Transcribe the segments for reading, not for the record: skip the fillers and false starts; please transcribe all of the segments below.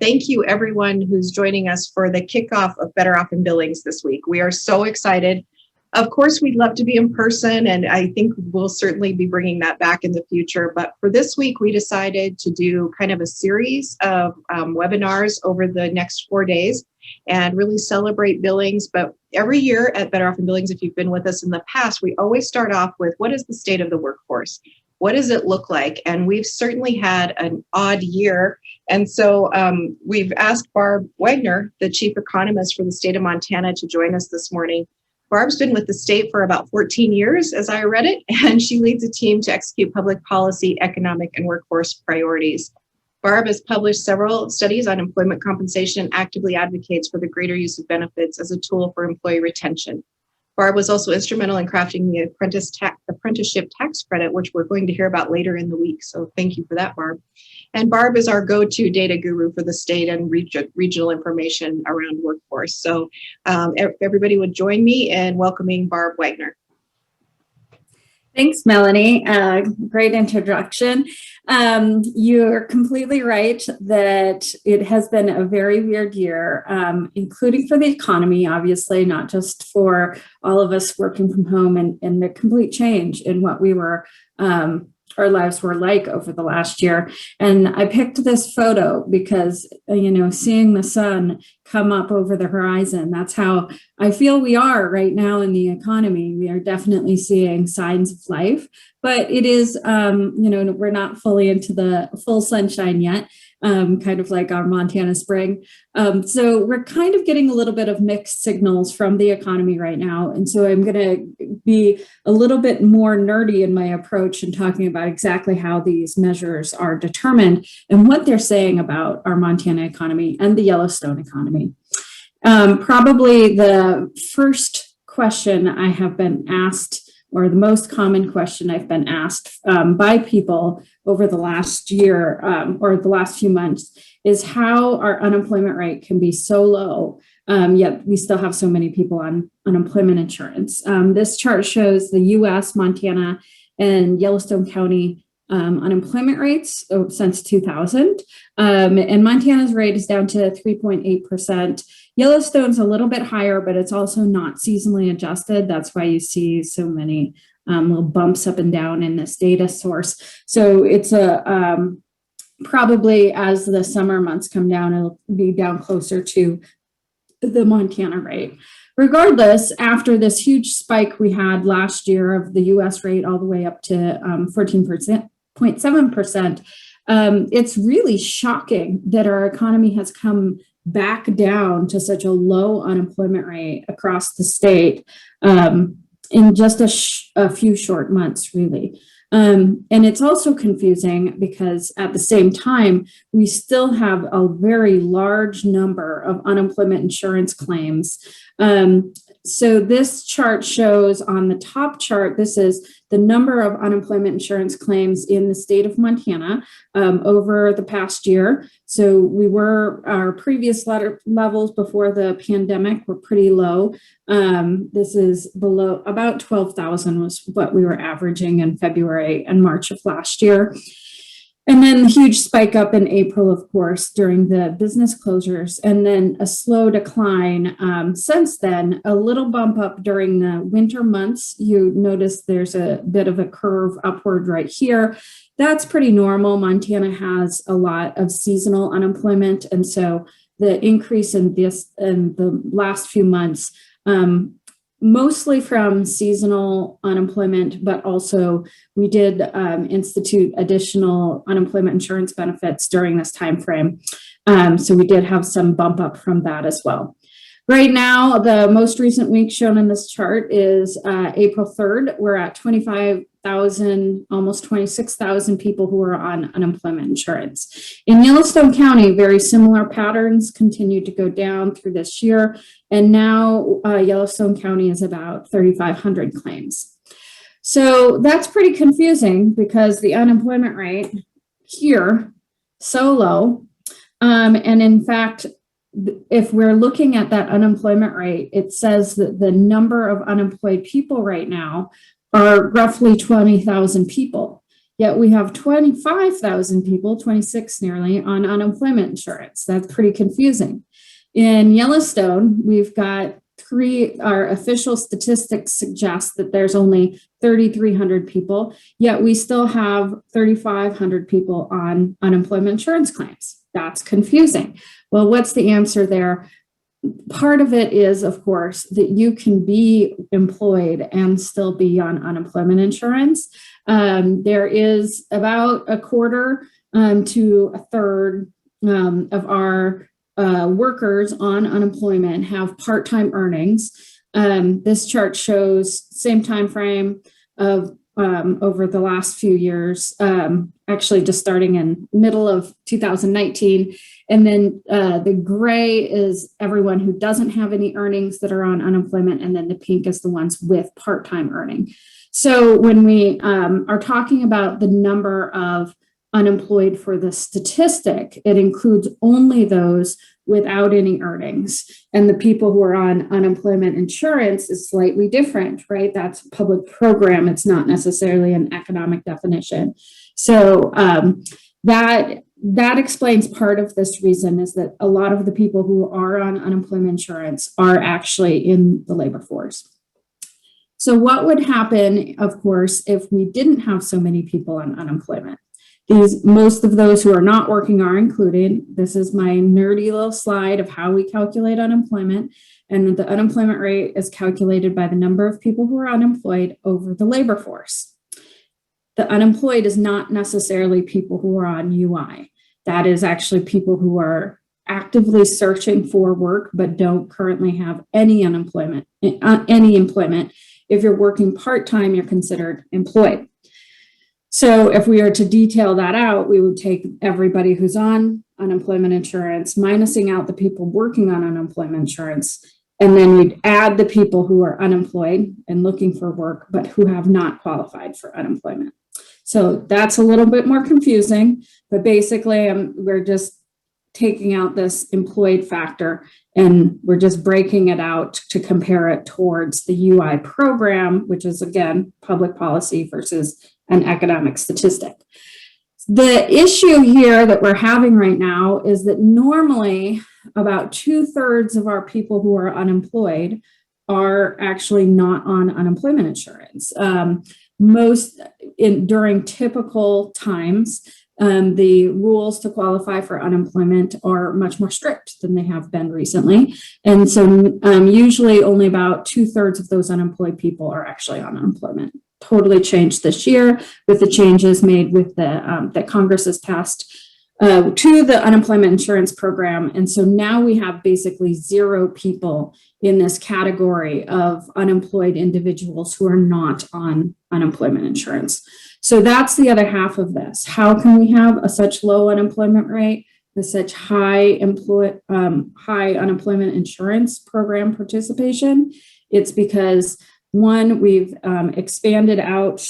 Thank you, everyone who's joining us for the kickoff of Better Off in Billings this week. We are so excited. Of course, we'd love to be in person, and I think we'll certainly be bringing that back in the future. But for this week, we decided to do kind of a series of webinars over the next 4 days and really celebrate Billings. But every year at Better Off in Billings, if you've been with us in the past, we always start off with what is the state of the workforce? What does it look like? And we've certainly had an odd year. And so we've asked Barb Wagner, the chief economist for the state of Montana, to join us this morning. Barb's been with the state for about 14 years, as I read it, and she leads a team to execute public policy, economic, and workforce priorities. Barb has published several studies on employment compensation and actively advocates for the greater use of benefits as a tool for employee retention. Barb was also instrumental in crafting the apprenticeship tax credit, which we're going to hear about later in the week. So thank you for that, Barb. And Barb is our go-to data guru for the state and regional information around workforce. So if everybody would join me in welcoming Barb Wagner. Thanks, Melanie. Great introduction. You're completely right that it has been a very weird year, including for the economy, obviously, not just for all of us working from home, and the complete change in what we were our lives were like over the last year. And I picked this photo because, seeing the sun come up over the horizon, that's how I feel we are right now in the economy. We are definitely seeing signs of life, but it is, we're not fully into the full sunshine yet, kind of like our Montana spring. So we're kind of getting a little bit of mixed signals from the economy right now. And so I'm going to be a little bit more nerdy in my approach and talking about exactly how these measures are determined and what they're saying about our Montana economy and the Yellowstone economy. Probably the first question I have been asked, or the most common question I've been asked by people over the last year or the last few months is how our unemployment rate can be so low, yet we still have so many people on unemployment insurance. This chart shows the US, Montana, and Yellowstone County unemployment rates since 2000. And Montana's rate is down to 3.8%. Yellowstone's a little bit higher, but it's also not seasonally adjusted. That's why you see so many little bumps up and down in this data source. So it's probably as the summer months come down, it'll be down closer to the Montana rate. Regardless, after this huge spike we had last year of the US rate all the way up to 14.7%, it's really shocking that our economy has come back down to such a low unemployment rate across the state in just a few short months, really. And it's also confusing because at the same time, we still have a very large number of unemployment insurance claims. So this chart shows on the top chart, this is the number of unemployment insurance claims in the state of Montana over the past year. So our previous levels before the pandemic were pretty low. This is below about 12,000 was what we were averaging in February and March of last year. And then the huge spike up in April, of course, during the business closures, and then a slow decline since then, a little bump up during the winter months. You notice there's a bit of a curve upward right here. That's pretty normal. Montana has a lot of seasonal unemployment. And so the increase in the last few months, mostly from seasonal unemployment, but also we did institute additional unemployment insurance benefits during this time frame. So we did have some bump up from that as well. Right now, the most recent week shown in this chart is April 3rd. We're at 25,000, almost 26,000 people who are on unemployment insurance. In Yellowstone County, very similar patterns continued to go down through this year. And now Yellowstone County is about 3,500 claims. So that's pretty confusing because the unemployment rate here, so low. And in fact, if we're looking at that unemployment rate, it says that the number of unemployed people right now are roughly 20,000 people. Yet we have 25,000 people, 26 nearly, on unemployment insurance. That's pretty confusing. In Yellowstone, we've got our official statistics suggest that there's only 3,300 people, yet we still have 3,500 people on unemployment insurance claims. That's confusing. Well, what's the answer there? Part of it is, of course, that you can be employed and still be on unemployment insurance. There is about a quarter to a third of our workers on unemployment have part-time earnings. This chart shows same time frame of over the last few years, actually just starting in middle of 2019. And then the gray is everyone who doesn't have any earnings that are on unemployment. And then the pink is the ones with part-time earning. So when we are talking about the number of unemployed for the statistic, it includes only those without any earnings. And the people who are on unemployment insurance is slightly different, right? That's a public program. It's not necessarily an economic definition. So that explains part of this reason, is that a lot of the people who are on unemployment insurance are actually in the labor force. So what would happen, of course, if we didn't have so many people on unemployment? Most of those who are not working are included. This is my nerdy little slide of how we calculate unemployment. And the unemployment rate is calculated by the number of people who are unemployed over the labor force. The unemployed is not necessarily people who are on UI. That is actually people who are actively searching for work but don't currently have any employment. If you're working part-time, you're considered employed. So if we are to detail that out, we would take everybody who's on unemployment insurance, minusing out the people working on unemployment insurance, and then we'd add the people who are unemployed and looking for work, but who have not qualified for unemployment. So that's a little bit more confusing, but basically we're just taking out this employed factor and we're just breaking it out to compare it towards the UI program, which is, again, public policy versus an economic statistic. The issue here that we're having right now is that normally about 2/3 of our people who are unemployed are actually not on unemployment insurance. During typical times, the rules to qualify for unemployment are much more strict than they have been recently. And so usually only about 2/3 of those unemployed people are actually on unemployment. Totally changed this year with the changes made with the that Congress has passed to the unemployment insurance program. And so now we have basically 0 people in this category of unemployed individuals who are not on unemployment insurance. So that's the other half of this. How can we have such low unemployment rate with such high unemployment insurance program participation? It's because, one, we've expanded out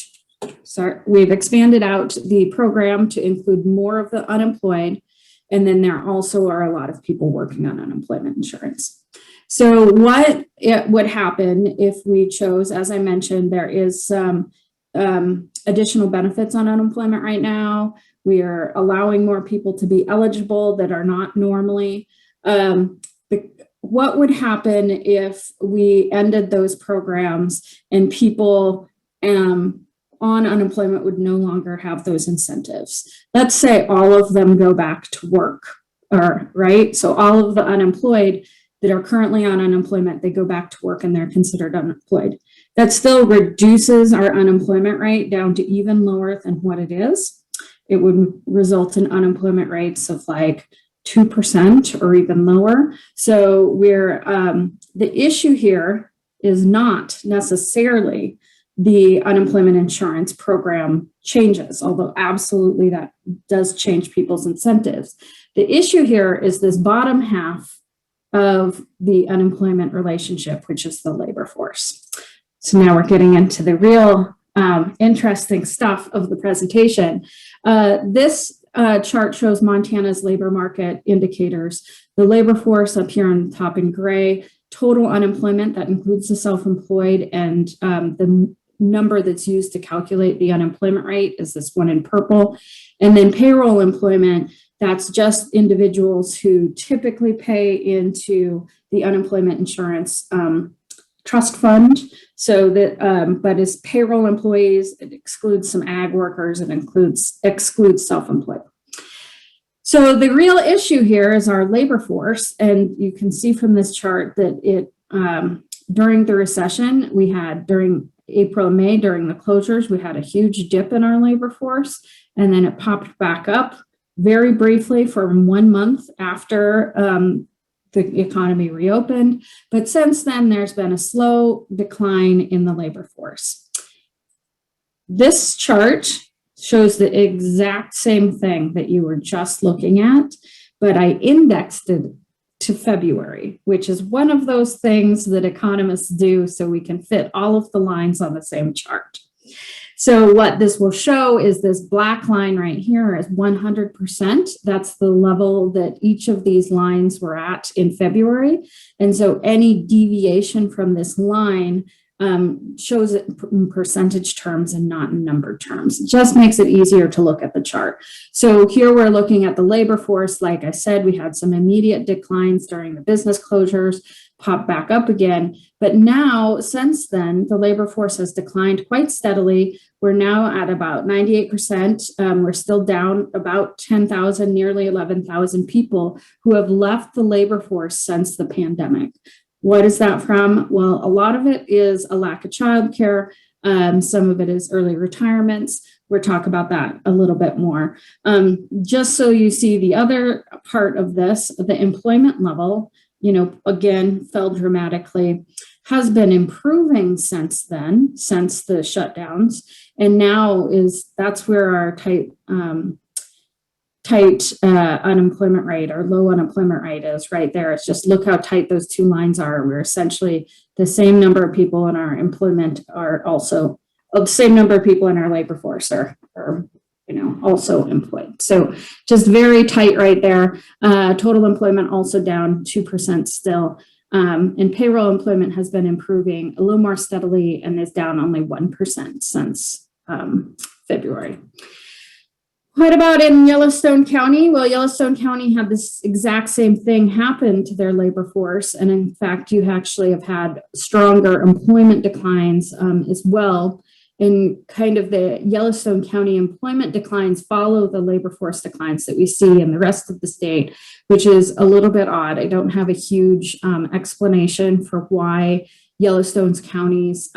the program to include more of the unemployed, and then there also are a lot of people working on unemployment insurance. So what would happen if we chose, as I mentioned, there is some additional benefits on unemployment right now. We are allowing more people to be eligible that are not normally. What would happen if we ended those programs and people on unemployment would no longer have those incentives? Let's say all of them go back to work, right? So all of the unemployed that are currently on unemployment, they go back to work and they're considered unemployed. That still reduces our unemployment rate down to even lower than what it is. It would result in unemployment rates of like 2% or even lower. So the issue here is not necessarily the unemployment insurance program changes, although absolutely that does change people's incentives. The issue here is this bottom half of the unemployment relationship, which is the labor force. So now we're getting into the real interesting stuff of the presentation. This chart shows Montana's labor market indicators. The labor force up here on the top in gray, total unemployment, that includes the self-employed, and the number that's used to calculate the unemployment rate is this one in purple. And then payroll employment, that's just individuals who typically pay into the unemployment insurance trust fund. So that, but as payroll employees, it excludes some ag workers and excludes self-employed. So the real issue here is our labor force. And you can see from this chart that it, during the recession, we had during April and May, during the closures, we had a huge dip in our labor force, and then it popped back up very briefly for 1 month after the economy reopened. But since then, there's been a slow decline in the labor force. This chart shows the exact same thing that you were just looking at, but I indexed it to February, which is one of those things that economists do so we can fit all of the lines on the same chart. So what this will show is this black line right here is 100%. That's the level that each of these lines were at in February. And so any deviation from this line shows it in percentage terms and not in number terms. It just makes it easier to look at the chart. So here we're looking at the labor force. Like I said, we had some immediate declines during the business closures, pop back up again. But now, since then, the labor force has declined quite steadily. We're now at about 98%. We're still down about 10,000, nearly 11,000 people who have left the labor force since the pandemic. What is that from? Well, a lot of it is a lack of childcare. Some of it is early retirements. We'll talk about that a little bit more. Just so you see the other part of this, the employment level, again, fell dramatically, has been improving since then, since the shutdowns. And now that's where our tight unemployment rate or low unemployment rate is right there. It's just look how tight those two lines are. We're essentially the same number of people in our employment are also the same number of people in our labor force are also employed. So just very tight right there. Total employment also down 2% still. And payroll employment has been improving a little more steadily and is down only 1% since February. What about in Yellowstone County? Well, Yellowstone County had this exact same thing happen to their labor force. And in fact, you actually have had stronger employment declines as well. And kind of the Yellowstone County employment declines follow the labor force declines that we see in the rest of the state, which is a little bit odd. I don't have a huge explanation for why Yellowstone County's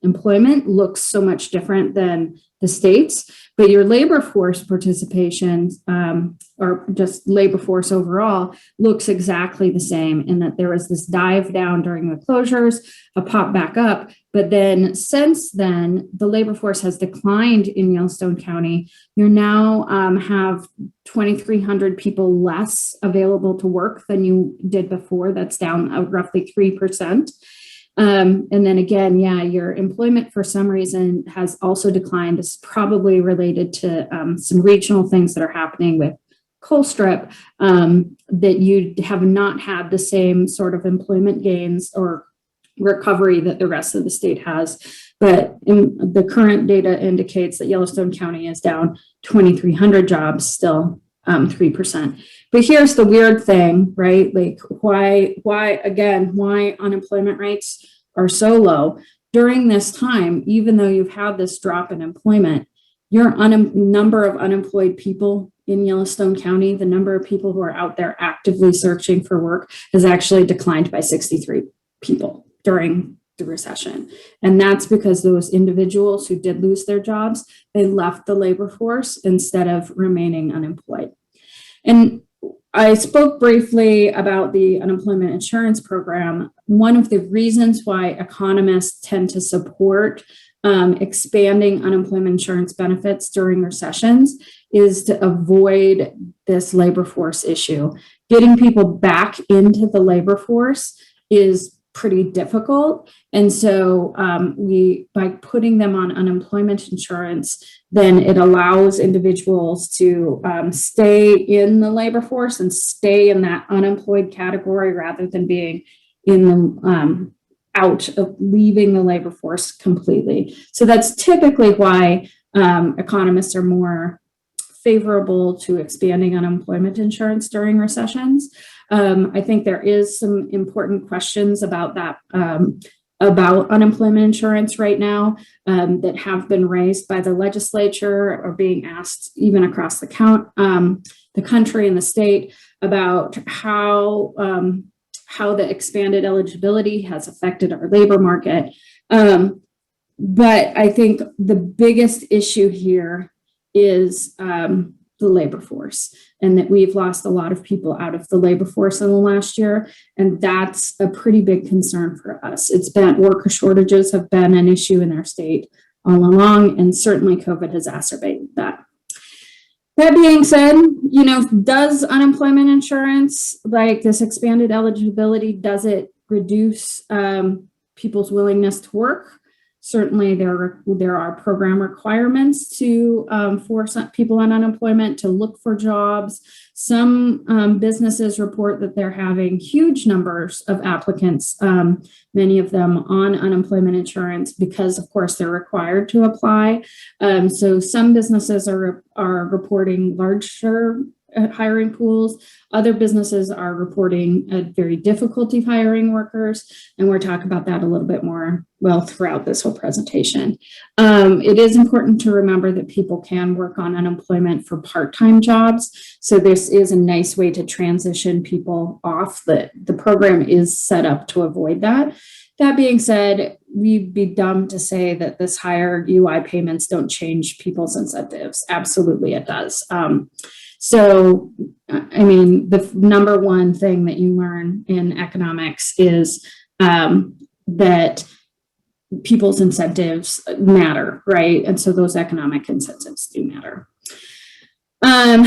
employment looks so much different than the state's, but your labor force participation or just labor force overall looks exactly the same in that there was this dive down during the closures, a pop back up, but then since then, the labor force has declined in Yellowstone County. You now have 2,300 people less available to work than you did before. That's down roughly 3%. And then again, your employment for some reason has also declined. It's probably related to some regional things that are happening with Colstrip that you have not had the same sort of employment gains or recovery that the rest of the state has. But in the current data indicates that Yellowstone County is down 2,300 jobs, still 3%. But here's the weird thing, right? Like why unemployment rates are so low during this time, even though you've had this drop in employment, your number of unemployed people in Yellowstone County, the number of people who are out there actively searching for work has actually declined by 63 people during the recession. And that's because those individuals who did lose their jobs, they left the labor force instead of remaining unemployed. And I spoke briefly about the unemployment insurance program. One of the reasons why economists tend to support expanding unemployment insurance benefits during recessions is to avoid this labor force issue. Getting people back into the labor force is pretty difficult. And so by putting them on unemployment insurance, then it allows individuals to stay in the labor force and stay in that unemployed category rather than being in the out of leaving the labor force completely. So that's typically why economists are more favorable to expanding unemployment insurance during recessions. I think there is some important questions about that, about unemployment insurance right now that have been raised by the legislature or being asked even across the country and the state about how the expanded eligibility has affected our labor market. But I think the biggest issue here is the labor force, and that we've lost a lot of people out of the labor force in the last year. And that's a pretty big concern for us. It's been, worker shortages have been an issue in our state all along, and certainly COVID has exacerbated that. That being said, you know, does unemployment insurance, like this expanded eligibility, does it reduce people's willingness to work? Certainly, there are program requirements to force people on unemployment to look for jobs. Some businesses report that they're having huge numbers of applicants, many of them on unemployment insurance, because, of course, they're required to apply. So some businesses are reporting larger hiring pools. Other businesses are reporting a very difficulty hiring workers, and we'll talk about that a little bit more, well, throughout this whole presentation. It is important to remember that people can work on unemployment for part-time jobs, so this is a nice way to transition people off. The program is set up to avoid that. That being said, we'd be dumb to say that this higher UI payments don't change people's incentives. Absolutely, it does. So, I mean, the number one thing that you learn in economics is that people's incentives matter, right? And so those economic incentives do matter.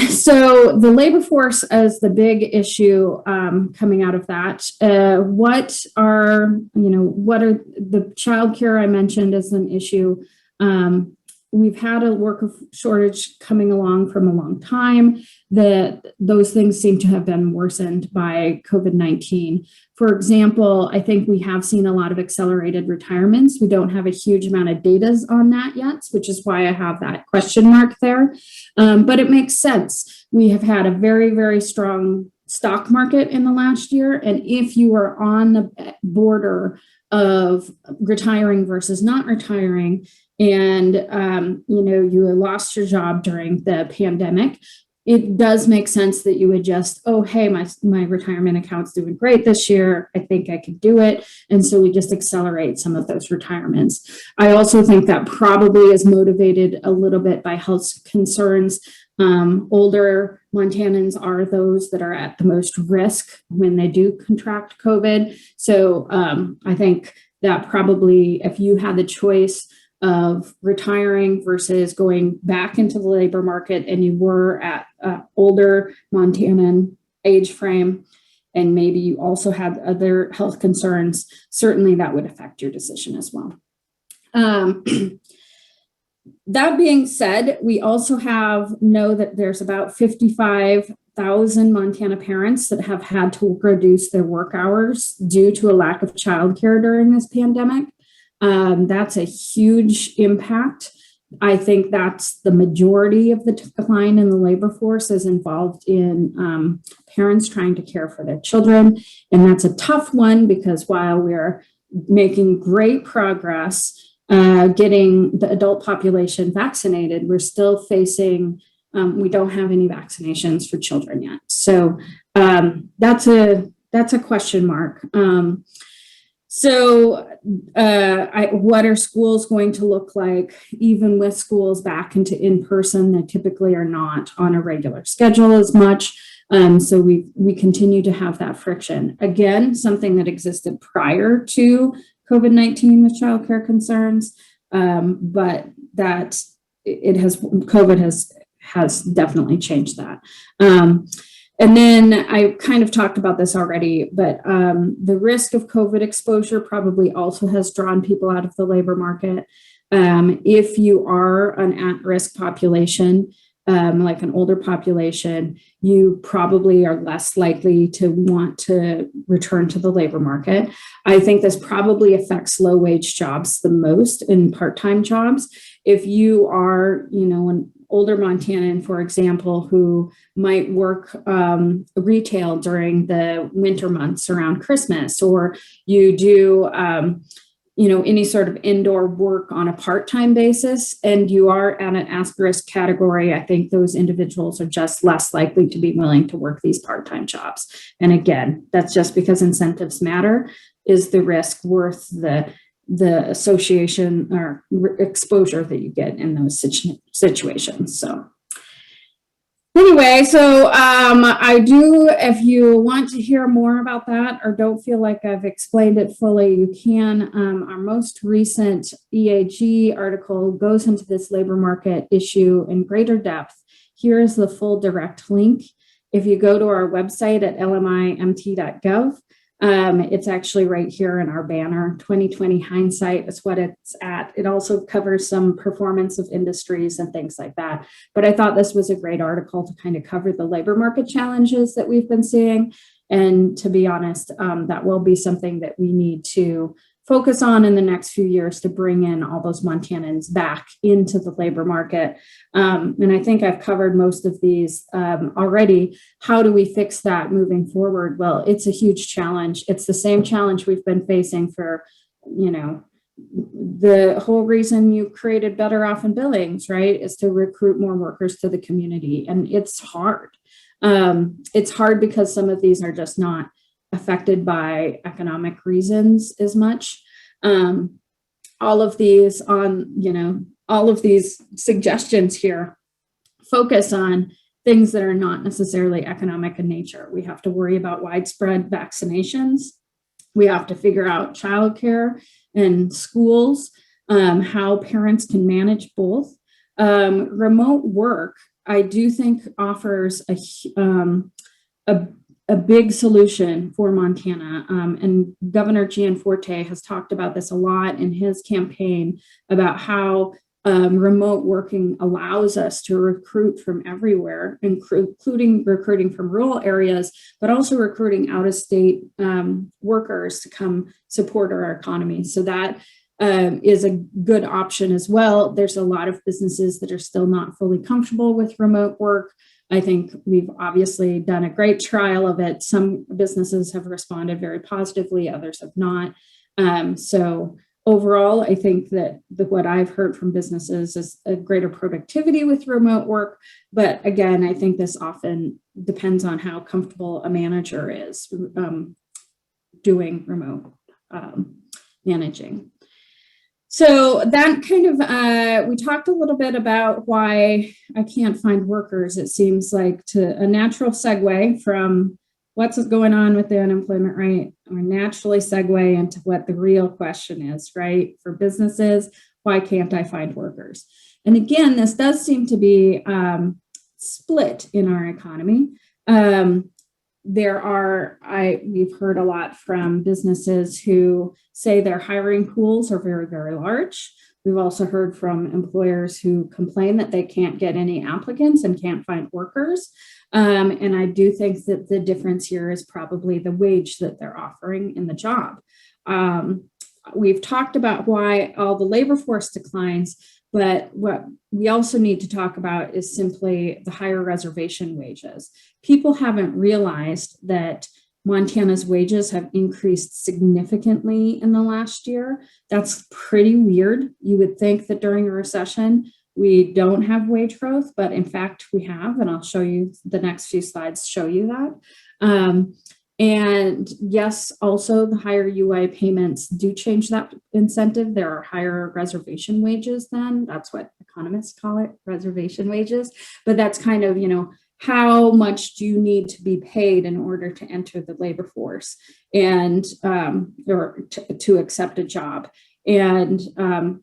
So the labor force as the big issue coming out of that. What are the childcare I mentioned as an issue? We've had a worker shortage coming along from a long time. Those things seem to have been worsened by COVID-19. For example, I think we have seen a lot of accelerated retirements. We don't have a huge amount of data on that yet, which is why I have that question mark there. But it makes sense. We have had a very, very strong stock market in the last year. And if you are on the border of retiring versus not retiring, and you lost your job during the pandemic, it does make sense that you would just, oh, hey, my retirement account's doing great this year. I think I could do it. And so we just accelerate some of those retirements. I also think that probably is motivated a little bit by health concerns. Older Montanans are those that are at the most risk when they do contract COVID. So I think that probably, if you had the choice of retiring versus going back into the labor market, and you were at older Montanan age frame, and maybe you also had other health concerns, certainly that would affect your decision as well. That being said, we also know that there's about 55,000 Montana parents that have had to reduce their work hours due to a lack of childcare during this pandemic. That's a huge impact. I think that's the majority of the decline in the labor force is involved in parents trying to care for their children. And that's a tough one, because while we're making great progress getting the adult population vaccinated, we're still facing, we don't have any vaccinations for children yet. So that's a question mark. What are schools going to look like, even with schools back into in-person? They typically are not on a regular schedule as much. So we continue to have that friction. Again, something that existed prior to COVID-19 with childcare concerns, but that COVID has definitely changed that. And then I kind of talked about this already, but the risk of COVID exposure probably also has drawn people out of the labor market. If you are an at-risk population, like an older population, you probably are less likely to want to return to the labor market. I think this probably affects low wage jobs the most in part-time jobs. If you are, an older Montanan, for example, who might work retail during the winter months around Christmas, or you do any sort of indoor work on a part-time basis, and you are at an at-risk category, I think those individuals are just less likely to be willing to work these part-time jobs. And again, that's just because incentives matter. Is the risk worth the association or exposure that you get in those situations? So anyway, so I do, if you want to hear more about that or don't feel like I've explained it fully, you can. Our most recent EAG article goes into this labor market issue in greater depth. Here's the full direct link. If you go to our website at lmimt.gov, it's actually right here in our banner. 2020 hindsight is what it's at. It also covers some performance of industries and things like that. But I thought this was a great article to kind of cover the labor market challenges that we've been seeing. And to be honest, that will be something that we need to focus on in the next few years to bring in all those Montanans back into the labor market. And I think I've covered most of these already. How do we fix that moving forward? Well, it's a huge challenge. It's the same challenge we've been facing for, the whole reason you created Better Off in Billings, right, is to recruit more workers to the community. And it's hard. It's hard because some of these are just not affected by economic reasons as much. All of these suggestions here focus on things that are not necessarily economic in nature. We have to worry about widespread vaccinations. We have to figure out childcare and schools, how parents can manage both. Remote work, I do think, offers a big solution for Montana. And Governor Gianforte has talked about this a lot in his campaign about how remote working allows us to recruit from everywhere, including recruiting from rural areas, but also recruiting out-of-state workers to come support our economy. So that is a good option as well. There's a lot of businesses that are still not fully comfortable with remote work. I think we've obviously done a great trial of it. Some businesses have responded very positively, others have not. So overall, I think that what I've heard from businesses is a greater productivity with remote work. But again, I think this often depends on how comfortable a manager is doing remote managing. So that kind of, we talked a little bit about why I can't find workers. It seems like a natural segue from what's going on with the unemployment rate, or naturally segue into what the real question is, right? For businesses, why can't I find workers? And again, this does seem to be split in our economy. We've heard a lot from businesses who say their hiring pools are very, very large. We've also heard from employers who complain that they can't get any applicants and can't find workers. And I do think that the difference here is probably the wage that they're offering in the job. We've talked about why all the labor force declines, but what we also need to talk about is simply the higher reservation wages. People haven't realized that Montana's wages have increased significantly in the last year. That's pretty weird. You would think that during a recession, we don't have wage growth, but in fact we have, and I'll show you the next few slides show you that. And yes, also the higher UI payments do change that incentive. There are higher reservation wages then. That's what economists call it, reservation wages. But that's kind of, how much do you need to be paid in order to enter the labor force and or to accept a job? And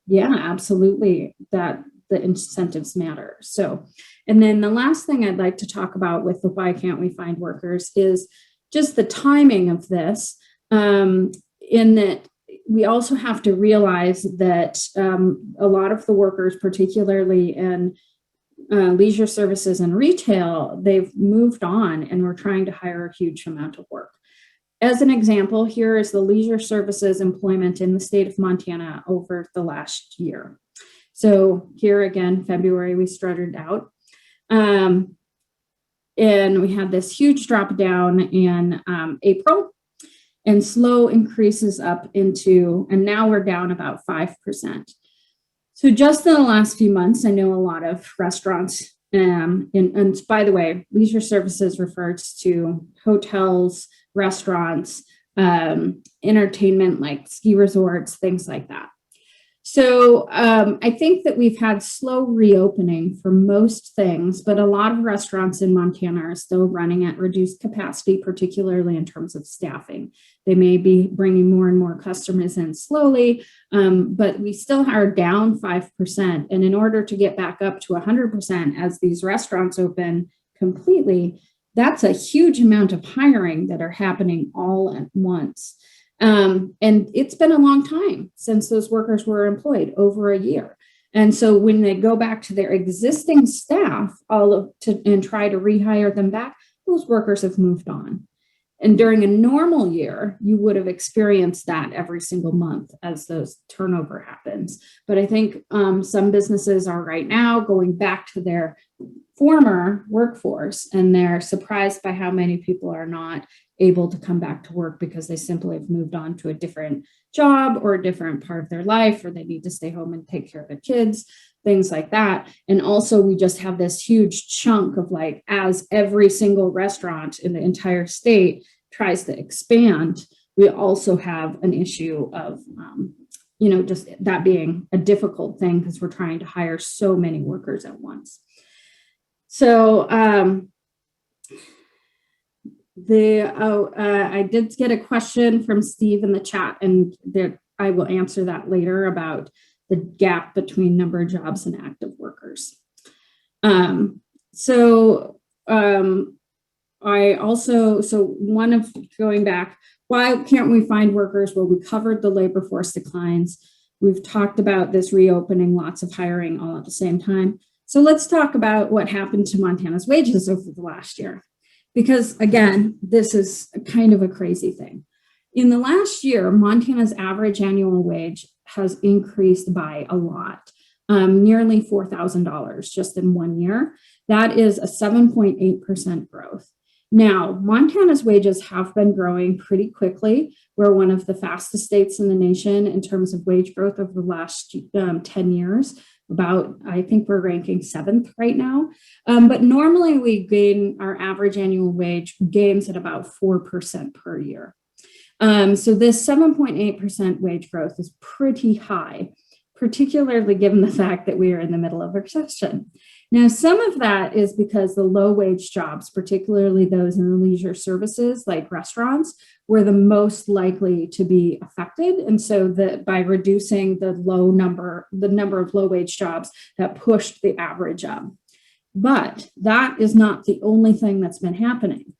yeah, absolutely, that the incentives matter. So, and then the last thing I'd like to talk about with the why can't we find workers is just the timing of this, in that we also have to realize that a lot of the workers, particularly in leisure services and retail, they've moved on and we're trying to hire a huge amount of work. As an example, here is the leisure services employment in the state of Montana over the last year. So here again, February, we started out. And we had this huge drop down in April and slow increases up into, and now we're down about 5%. So just in the last few months, I know a lot of restaurants, and by the way, leisure services refers to hotels, restaurants, entertainment like ski resorts, things like that. So I think that we've had slow reopening for most things, but a lot of restaurants in Montana are still running at reduced capacity, particularly in terms of staffing. They may be bringing more and more customers in slowly, but we still are down 5%. And in order to get back up to 100% as these restaurants open completely, that's a huge amount of hiring that are happening all at once. And it's been a long time since those workers were employed, over a year. And so when they go back to their existing staff and try to rehire them back, those workers have moved on. And during a normal year, you would have experienced that every single month as those turnover happens. But I think some businesses are right now going back to their former workforce, and they're surprised by how many people are not able to come back to work because they simply have moved on to a different job or a different part of their life, or they need to stay home and take care of their kids, things like that. And also we just have this huge chunk of, like, as every single restaurant in the entire state tries to expand, we also have an issue of, just that being a difficult thing because we're trying to hire so many workers at once. So I did get a question from Steve in the chat, and I will answer that later about the gap between number of jobs and active workers. Going back, why can't we find workers? Well, we covered the labor force declines. We've talked about this reopening, lots of hiring all at the same time. So let's talk about what happened to Montana's wages over the last year. Because again, this is kind of a crazy thing. In the last year, Montana's average annual wage has increased by a lot, nearly $4,000 just in 1 year. That is a 7.8% growth. Now, Montana's wages have been growing pretty quickly. We're one of the fastest states in the nation in terms of wage growth over the last 10 years. I think we're ranking 7th right now. But normally our average annual wage gains at about 4% per year. So this 7.8% wage growth is pretty high, particularly given the fact that we are in the middle of a recession. Now, some of that is because the low wage jobs, particularly those in the leisure services like restaurants, were the most likely to be affected. And so by reducing the number of low wage jobs, that pushed the average up. But that is not the only thing that's been happening.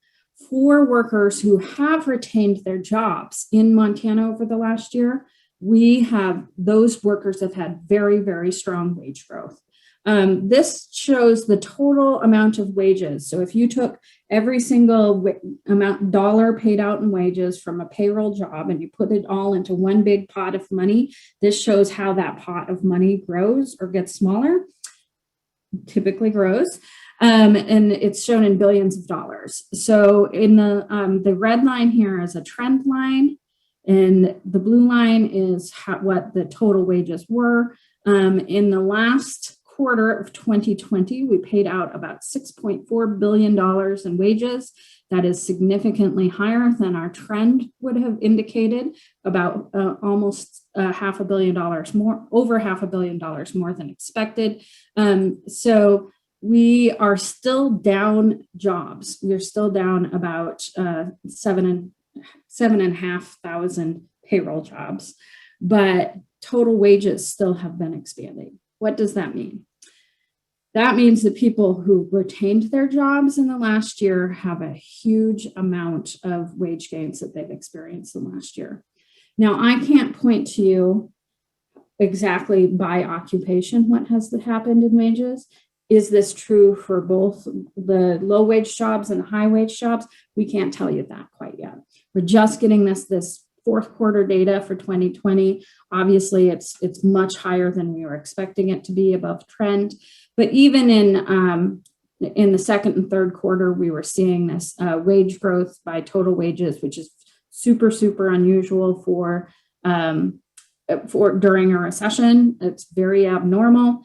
For workers who have retained their jobs in Montana over the last year, those workers have had very, very strong wage growth. This shows the total amount of wages. So if you took every single dollar paid out in wages from a payroll job and you put it all into one big pot of money, this shows how that pot of money grows or gets smaller, typically grows. And it's shown in billions of dollars. So in the red line here is a trend line, and the blue line is what the total wages were. In the last quarter of 2020, we paid out about $6.4 billion in wages. That is significantly higher than our trend would have indicated, about almost $500 million more, over $500 million more than expected. So we are still down jobs. We're still down about 7,500 payroll jobs, but total wages still have been expanding. What does that mean? That means that people who retained their jobs in the last year have a huge amount of wage gains that they've experienced in the last year. Now, I can't point to you exactly by occupation what has happened in wages. Is this true for both the low wage jobs and high wage jobs? We can't tell you that quite yet. We're just getting this fourth quarter data for 2020. Obviously, it's much higher than we were expecting it to be, above trend. But even in the second and third quarter, we were seeing this wage growth by total wages, which is super, super unusual for during a recession. It's very abnormal.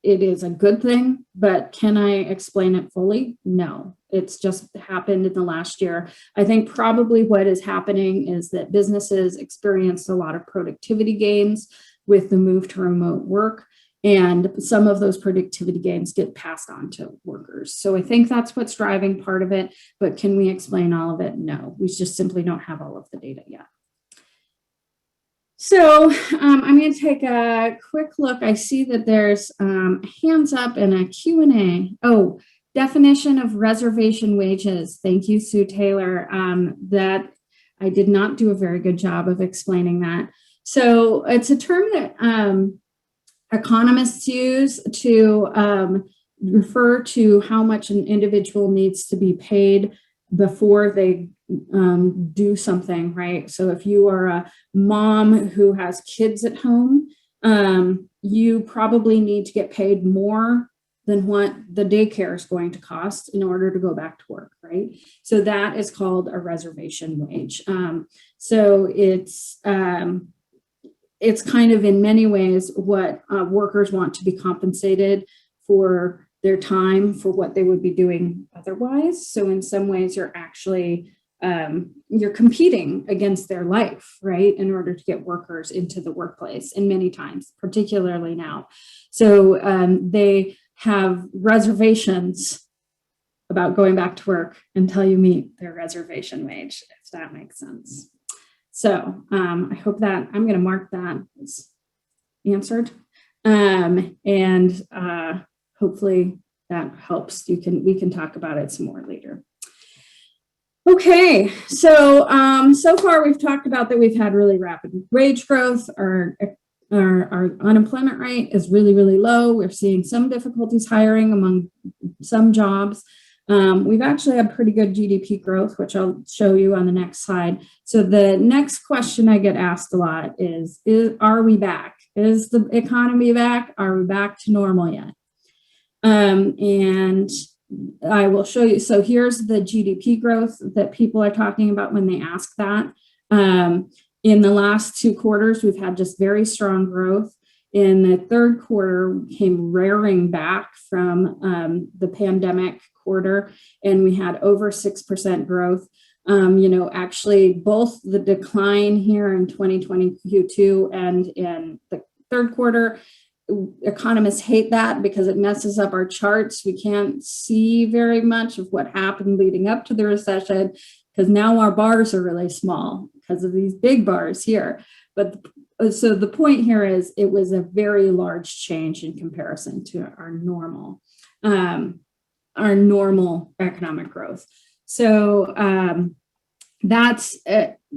It is a good thing, but can I explain it fully? No, it's just happened in the last year. I think probably what is happening is that businesses experienced a lot of productivity gains with the move to remote work, and some of those productivity gains get passed on to workers. So I think that's what's driving part of it, but can we explain all of it? No, we just simply don't have all of the data yet. So I'm going to take a quick look. I see that there's hands up and a Q&A. Oh, definition of reservation wages. Thank you, Sue Taylor. That I did not do a very good job of explaining that. So it's a term that economists use to refer to how much an individual needs to be paid before they do something, right? So if you are a mom who has kids at home, you probably need to get paid more than what the daycare is going to cost in order to go back to work, right? So that is called a reservation wage. So it's kind of in many ways what workers want to be compensated for their time for what they would be doing otherwise. So in some ways you're actually, you're competing against their life, right? In order to get workers into the workplace, and many times, particularly now. So they have reservations about going back to work until you meet their reservation wage, if that makes sense. So I hope that I'm going to mark that as answered, and hopefully that helps. We can talk about it some more later. Okay, so so far we've talked about that we've had really rapid wage growth. Our unemployment rate is really, really low. We're seeing some difficulties hiring among some jobs. We've actually had pretty good GDP growth, which I'll show you on the next slide. So the next question I get asked a lot is are we back? Is the economy back? Are we back to normal yet? And I will show you. So here's the GDP growth that people are talking about when they ask that. In the last 2 quarters, we've had just very strong growth. In the third quarter, we came rearing back from the pandemic quarter, and we had over 6% growth. Actually, both the decline here in 2020 Q2 and in the third quarter, economists hate that because it messes up our charts. We can't see very much of what happened leading up to the recession because now our bars are really small because of these big bars here. But so the point here is it was a very large change in comparison to our normal economic growth. So that's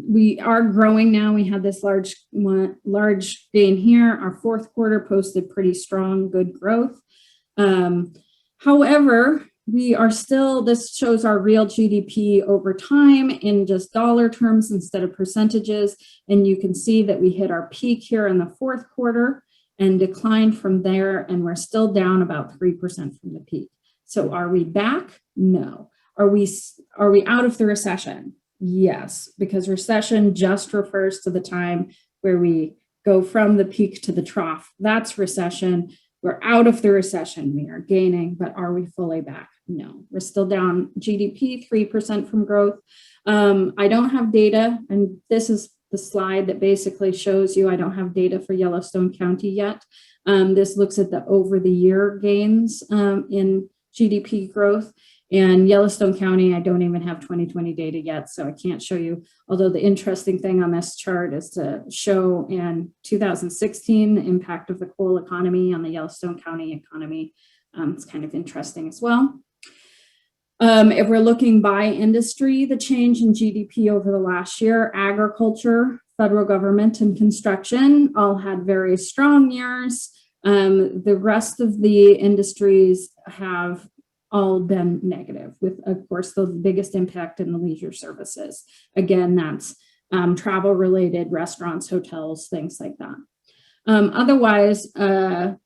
we are growing now. We had this large gain here. Our fourth quarter posted pretty strong, good growth. However, we are still, this shows our real GDP over time in just dollar terms instead of percentages. And you can see that we hit our peak here in the fourth quarter and declined from there. And we're still down about 3% from the peak. So are we back? No. Are we out of the recession? Yes, because recession just refers to the time where we go from the peak to the trough. That's recession. We're out of the recession. We are gaining, but are we fully back? No, we're still down GDP 3% from growth. I don't have data, and this is the slide that basically shows you I don't have data for Yellowstone County yet. This looks at the over the year gains in GDP growth. And Yellowstone County, I don't even have 2020 data yet, so I can't show you. Although the interesting thing on this chart is to show in 2016 the impact of the coal economy on the Yellowstone County economy. It's kind of interesting as well. If we're looking by industry, the change in GDP over the last year, agriculture, federal government, and construction all had very strong years. The rest of the industries have all been negative, with, of course, the biggest impact in the leisure services. Again, that's travel related, restaurants, hotels, things like that. Otherwise, ag,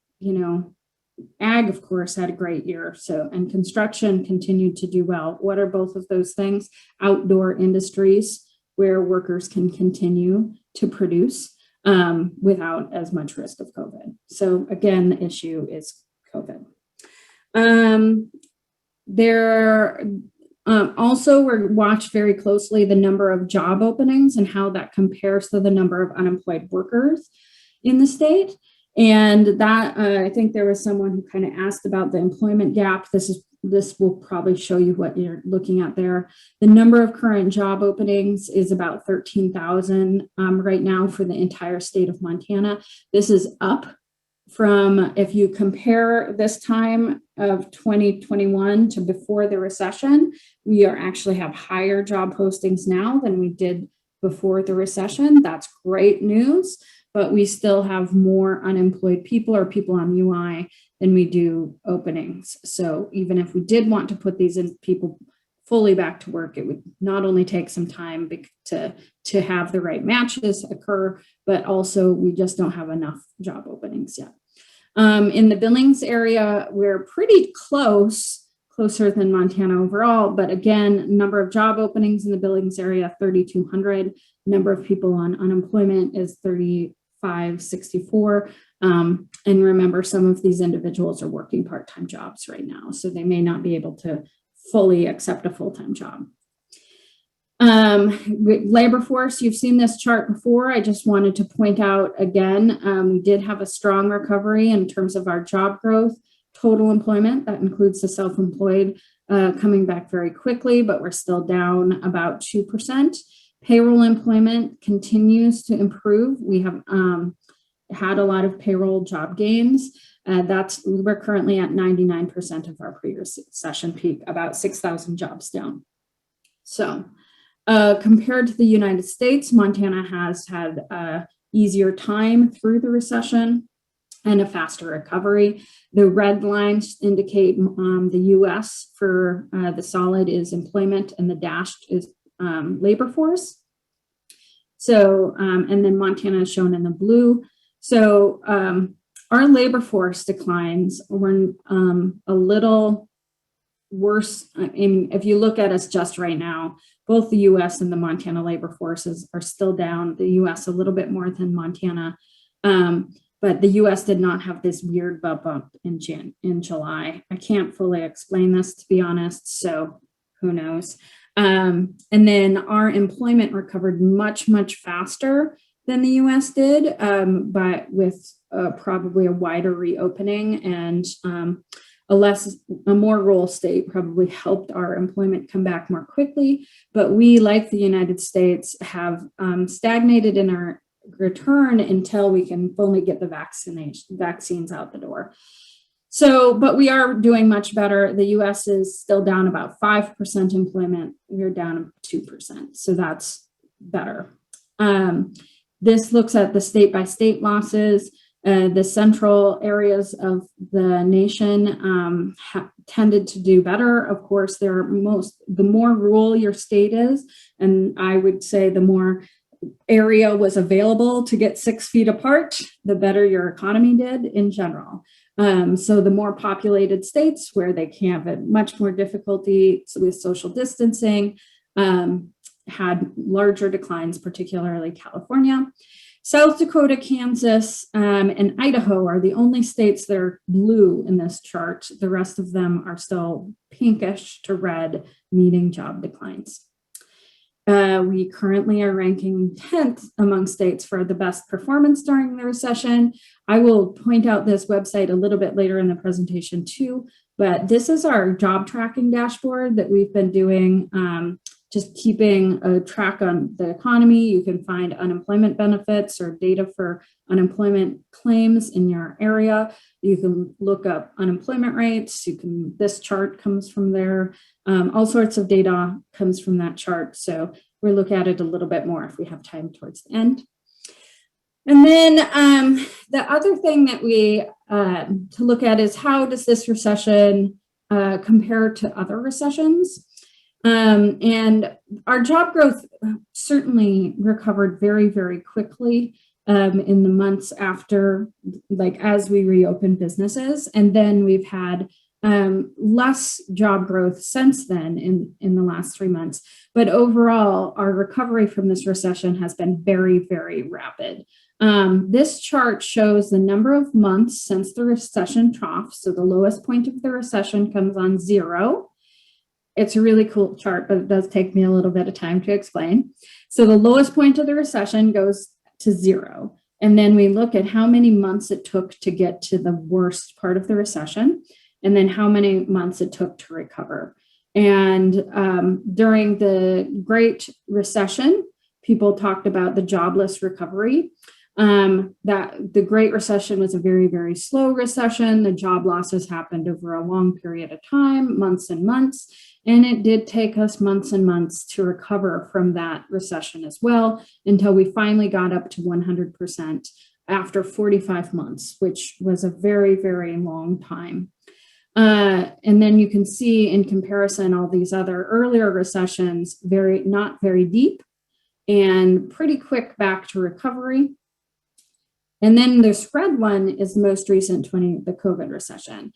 of course, had a great year. So, and construction continued to do well. What are both of those things? Outdoor industries where workers can continue to produce without as much risk of COVID. So again, the issue is COVID. Also, we're watched very closely the number of job openings and how that compares to the number of unemployed workers in the state. And that I think there was someone who kind of asked about the employment gap. This will probably show you what you're looking at there. The number of current job openings is about 13,000 right now for the entire state of Montana. This is up from, if you compare this time of 2021 to before the recession, we actually have higher job postings now than we did before the recession. That's great news, but we still have more unemployed people or people on UI than we do openings. So even if we did want to put these in people fully back to work, it would not only take some time to have the right matches occur, but also we just don't have enough job openings yet. In the Billings area, we're pretty closer than Montana overall, but again, number of job openings in the Billings area, 3,200. Number of people on unemployment is 3,564. And remember, some of these individuals are working part-time jobs right now, so they may not be able to fully accept a full-time job. With labor force, you've seen this chart before. I just wanted to point out again, we did have a strong recovery in terms of our job growth. Total employment, that includes the self-employed, coming back very quickly, but we're still down about 2%. Payroll employment continues to improve. We have had a lot of payroll job gains. We're currently at 99% of our pre-recession peak, about 6,000 jobs down. So compared to the United States, Montana has had a easier time through the recession and a faster recovery. The red lines indicate the US for the solid is employment and the dashed is labor force. So, and then Montana is shown in the blue. So our labor force declines were a little worse. I mean, if you look at us just right now, both the US and the Montana labor forces are still down. The US a little bit more than Montana. But the US did not have this weird bump up in July. I can't fully explain this, to be honest, so who knows. And then our employment recovered much, much faster than the US did, but with probably a wider reopening and a more rural state probably helped our employment come back more quickly. But we, like the United States, have stagnated in our return until we can fully get the vaccines out the door. So, but we are doing much better. The US is still down about 5% employment. We're down 2%. So that's better. This looks at the state by state losses. The central areas of the nation tended to do better. Of course, the more rural your state is, and I would say the more area was available to get 6 feet apart, the better your economy did in general. So the more populated states where they can have much more difficulty with social distancing had larger declines, particularly California. South Dakota, Kansas, and Idaho are the only states that are blue in this chart. The rest of them are still pinkish to red, meaning job declines. We currently are ranking 10th among states for the best performance during the recession. I will point out this website a little bit later in the presentation too, but this is our job tracking dashboard that we've been doing, just keeping a track on the economy. You can find unemployment benefits or data for unemployment claims in your area. You can look up unemployment rates. This chart comes from there. All sorts of data comes from that chart. So we'll look at it a little bit more if we have time towards the end. And then the other thing that we to look at is how does this recession compare to other recessions? And our job growth certainly recovered very, very quickly in the months after, like as we reopened businesses. And then we've had less job growth since then in the last 3 months. But overall, our recovery from this recession has been very, very rapid. This chart shows the number of months since the recession trough. So the lowest point of the recession comes on 0. It's a really cool chart, but it does take me a little bit of time to explain. So the lowest point of the recession goes to 0. And then we look at how many months it took to get to the worst part of the recession, and then how many months it took to recover. And during the Great Recession, people talked about the jobless recovery. That the Great Recession was a very, very slow recession. The job losses happened over a long period of time, months and months. And it did take us months and months to recover from that recession as well, until we finally got up to 100% after 45 months, which was a very, very long time. And then you can see in comparison all these other earlier recessions, not very deep and pretty quick back to recovery. And then the spread one is the most recent the COVID recession.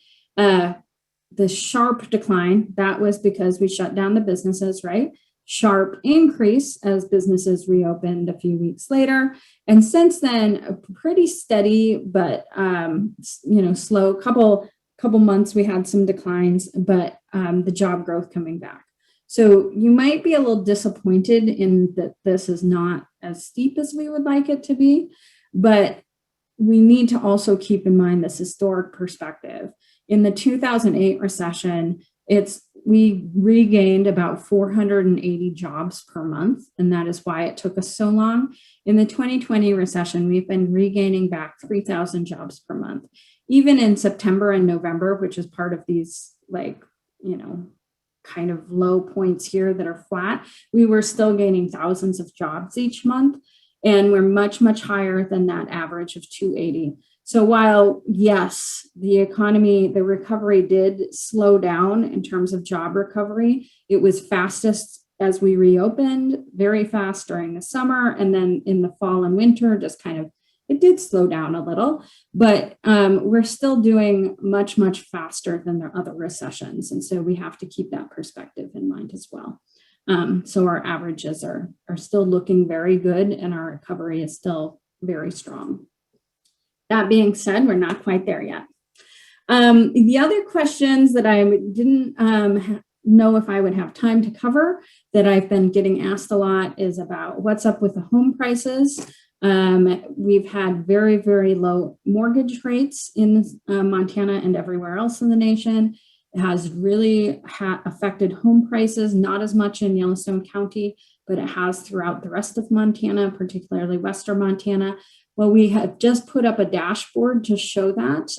The sharp decline, that was because we shut down the businesses, right? Sharp increase as businesses reopened a few weeks later. And since then, a pretty steady, but slow couple months, we had some declines, but the job growth coming back. So you might be a little disappointed in that this is not as steep as we would like it to be, but we need to also keep in mind this historic perspective. In the 2008 recession, we regained about 480 jobs per month, and that is why it took us so long. In the 2020 recession, we've been regaining back 3,000 jobs per month. Even in September and November, which is part of these kind of low points here that are flat, we were still gaining thousands of jobs each month. And we're much, much higher than that average of 280. So while, yes, the recovery did slow down in terms of job recovery, it was fastest as we reopened, very fast during the summer. And then in the fall and winter, it did slow down a little, but we're still doing much, much faster than the other recessions. And so we have to keep that perspective in mind as well. So our averages are still looking very good, and our recovery is still very strong. That being said, we're not quite there yet. The other questions that I didn't know if I would have time to cover that I've been getting asked a lot is about what's up with the home prices. We've had very, very low mortgage rates in Montana and everywhere else in the nation. It has really affected home prices, not as much in Yellowstone County, but it has throughout the rest of Montana, particularly Western Montana. Well, we have just put up a dashboard to show that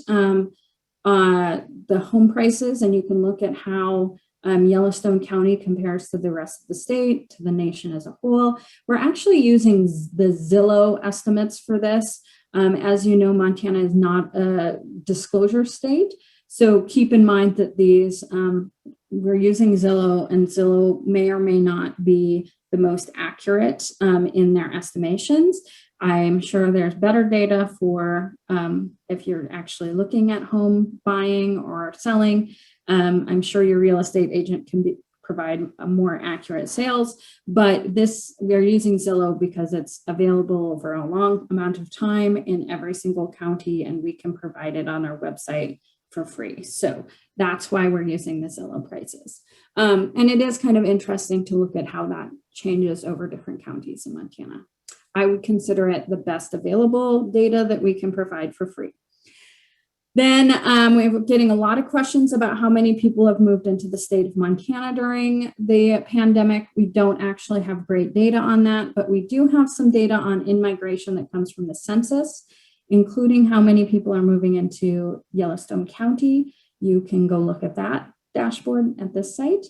the home prices, and you can look at how Yellowstone County compares to the rest of the state, to the nation as a whole. We're actually using the Zillow estimates for this. As you know, Montana is not a disclosure state. So keep in mind that we're using Zillow, and Zillow may or may not be the most accurate in their estimations. I'm sure there's better data for if you're actually looking at home buying or selling. I'm sure your real estate agent can provide a more accurate sales, but we're using Zillow because it's available over a long amount of time in every single county, and we can provide it on our website for free. So that's why we're using the Zillow prices. And it is kind of interesting to look at how that changes over different counties in Montana. I would consider it the best available data that we can provide for free. Then we're getting a lot of questions about how many people have moved into the state of Montana during the pandemic. We don't actually have great data on that, but we do have some data on in-migration that comes from the census, including how many people are moving into Yellowstone County. You can go look at that dashboard at this site.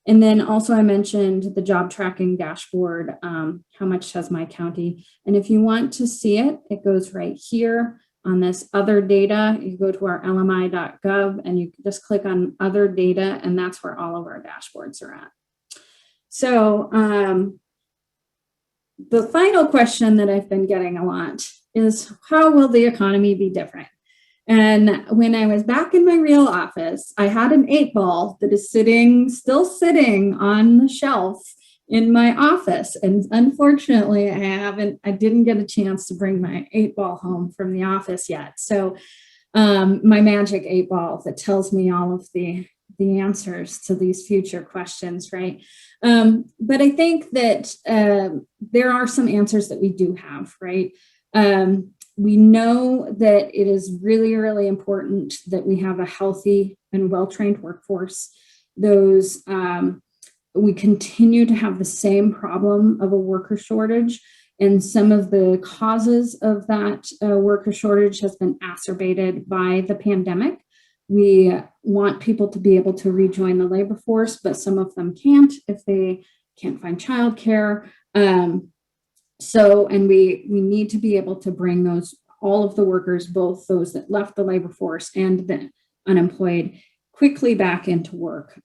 And then also I mentioned the job tracking dashboard, how much has my county? And if you want to see it, it goes right here on this other data. You go to our lmi.gov and you just click on other data, and that's where all of our dashboards are at. So the final question that I've been getting a lot is, how will the economy be different? And when I was back in my real office, I had an 8-ball that is still sitting on the shelf in my office. And unfortunately, I didn't get a chance to bring my 8-ball home from the office yet. So my magic 8-ball that tells me all of the answers to these future questions, right? But I think that there are some answers that we do have, right? We know that it is really, really important that we have a healthy and well-trained workforce. We continue to have the same problem of a worker shortage, and some of the causes of that worker shortage has been exacerbated by the pandemic. We want people to be able to rejoin the labor force, but some of them can't if they can't find childcare. And we need to be able to bring all of the workers, both those that left the labor force and the unemployed, quickly back into work.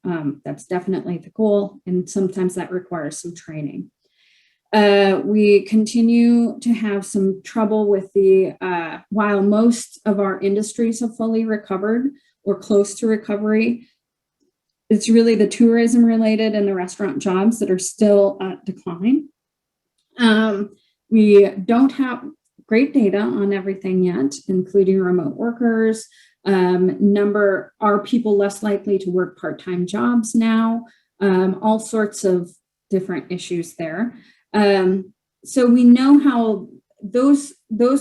That's definitely the goal, and sometimes that requires some training. We continue to have some trouble with while most of our industries have fully recovered or close to recovery, it's really the tourism related and the restaurant jobs that are still at decline. We don't have great data on everything yet, including remote workers. Are people less likely to work part-time jobs now? All sorts of different issues there. So we know how those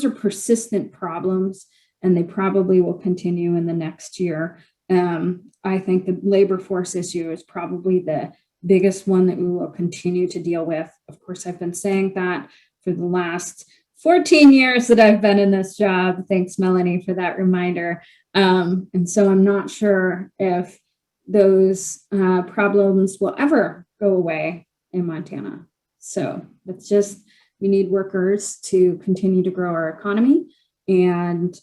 are persistent problems, and they probably will continue in the next year. I think the labor force issue is probably the biggest one that we will continue to deal with. Of course, I've been saying that for the last 14 years that I've been in this job. Thanks, Melanie, for that reminder. And so I'm not sure if those problems will ever go away in Montana. So we need workers to continue to grow our economy, and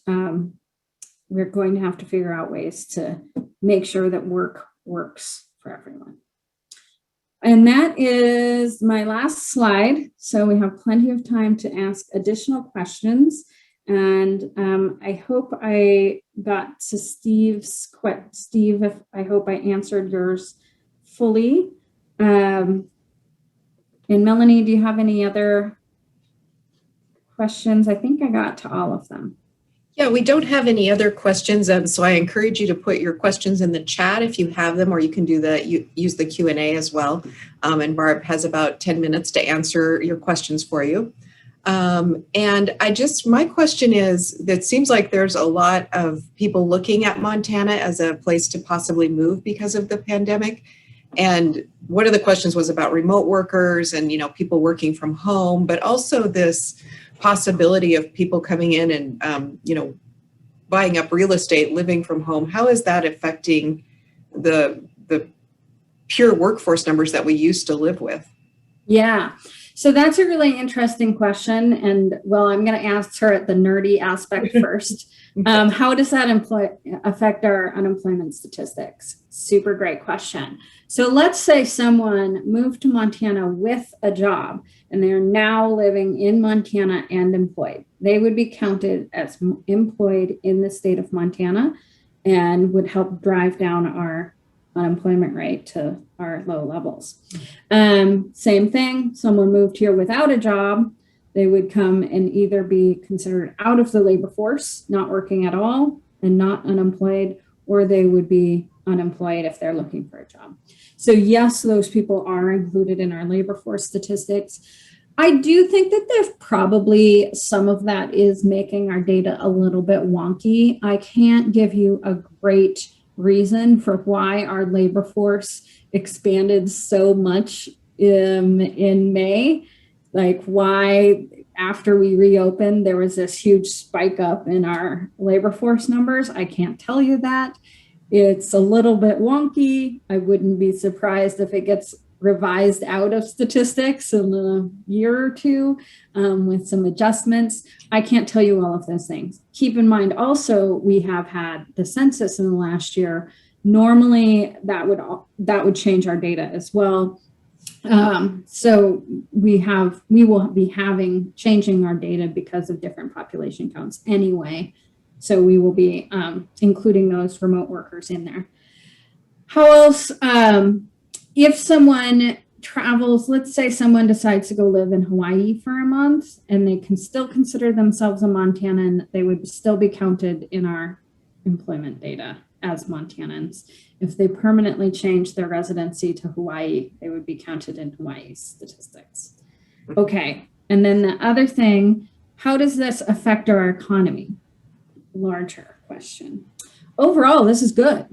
we're going to have to figure out ways to make sure that work works for everyone. And that is my last slide. So we have plenty of time to ask additional questions. And I hope I got to Steve's question. Steve, I hope I answered yours fully. And Melanie, do you have any other questions? I think I got to all of them. Yeah, we don't have any other questions, so I encourage you to put your questions in the chat if you have them, or you can use the Q&A as well. And Barb has about 10 minutes to answer your questions for you. And my question is, that seems like there's a lot of people looking at Montana as a place to possibly move because of the pandemic. And one of the questions was about remote workers and, people working from home, but also this possibility of people coming in and, buying up real estate, living from home. How is that affecting the pure workforce numbers that we used to live with? Yeah, so that's a really interesting question. And I'm going to answer the nerdy aspect first. How does that affect our unemployment statistics? Super great question. So let's say someone moved to Montana with a job and they're now living in Montana and employed. They would be counted as employed in the state of Montana and would help drive down our unemployment rate to our low levels. Same thing, someone moved here without a job, they would come and either be considered out of the labor force, not working at all and not unemployed, or they would be unemployed if they're looking for a job. So yes, those people are included in our labor force statistics. I do think that there's probably some of that is making our data a little bit wonky. I can't give you a great reason for why our labor force expanded so much in May, like why after we reopened there was this huge spike up in our labor force numbers. I can't tell you that. It's a little bit wonky. I wouldn't be surprised if it gets revised out of statistics in a year or two with some adjustments. I can't tell you all of those things. Keep in mind also, we have had the census in the last year. Normally that would change our data as well. So we will be changing our data because of different population counts anyway. So we will be including those remote workers in there. How else? If someone travels, let's say someone decides to go live in Hawaii for a month and they can still consider themselves a Montanan, they would still be counted in our employment data as Montanans. If they permanently change their residency to Hawaii, they would be counted in Hawaii's statistics. Okay, and then the other thing, how does this affect our economy? Larger question. Overall, this is good.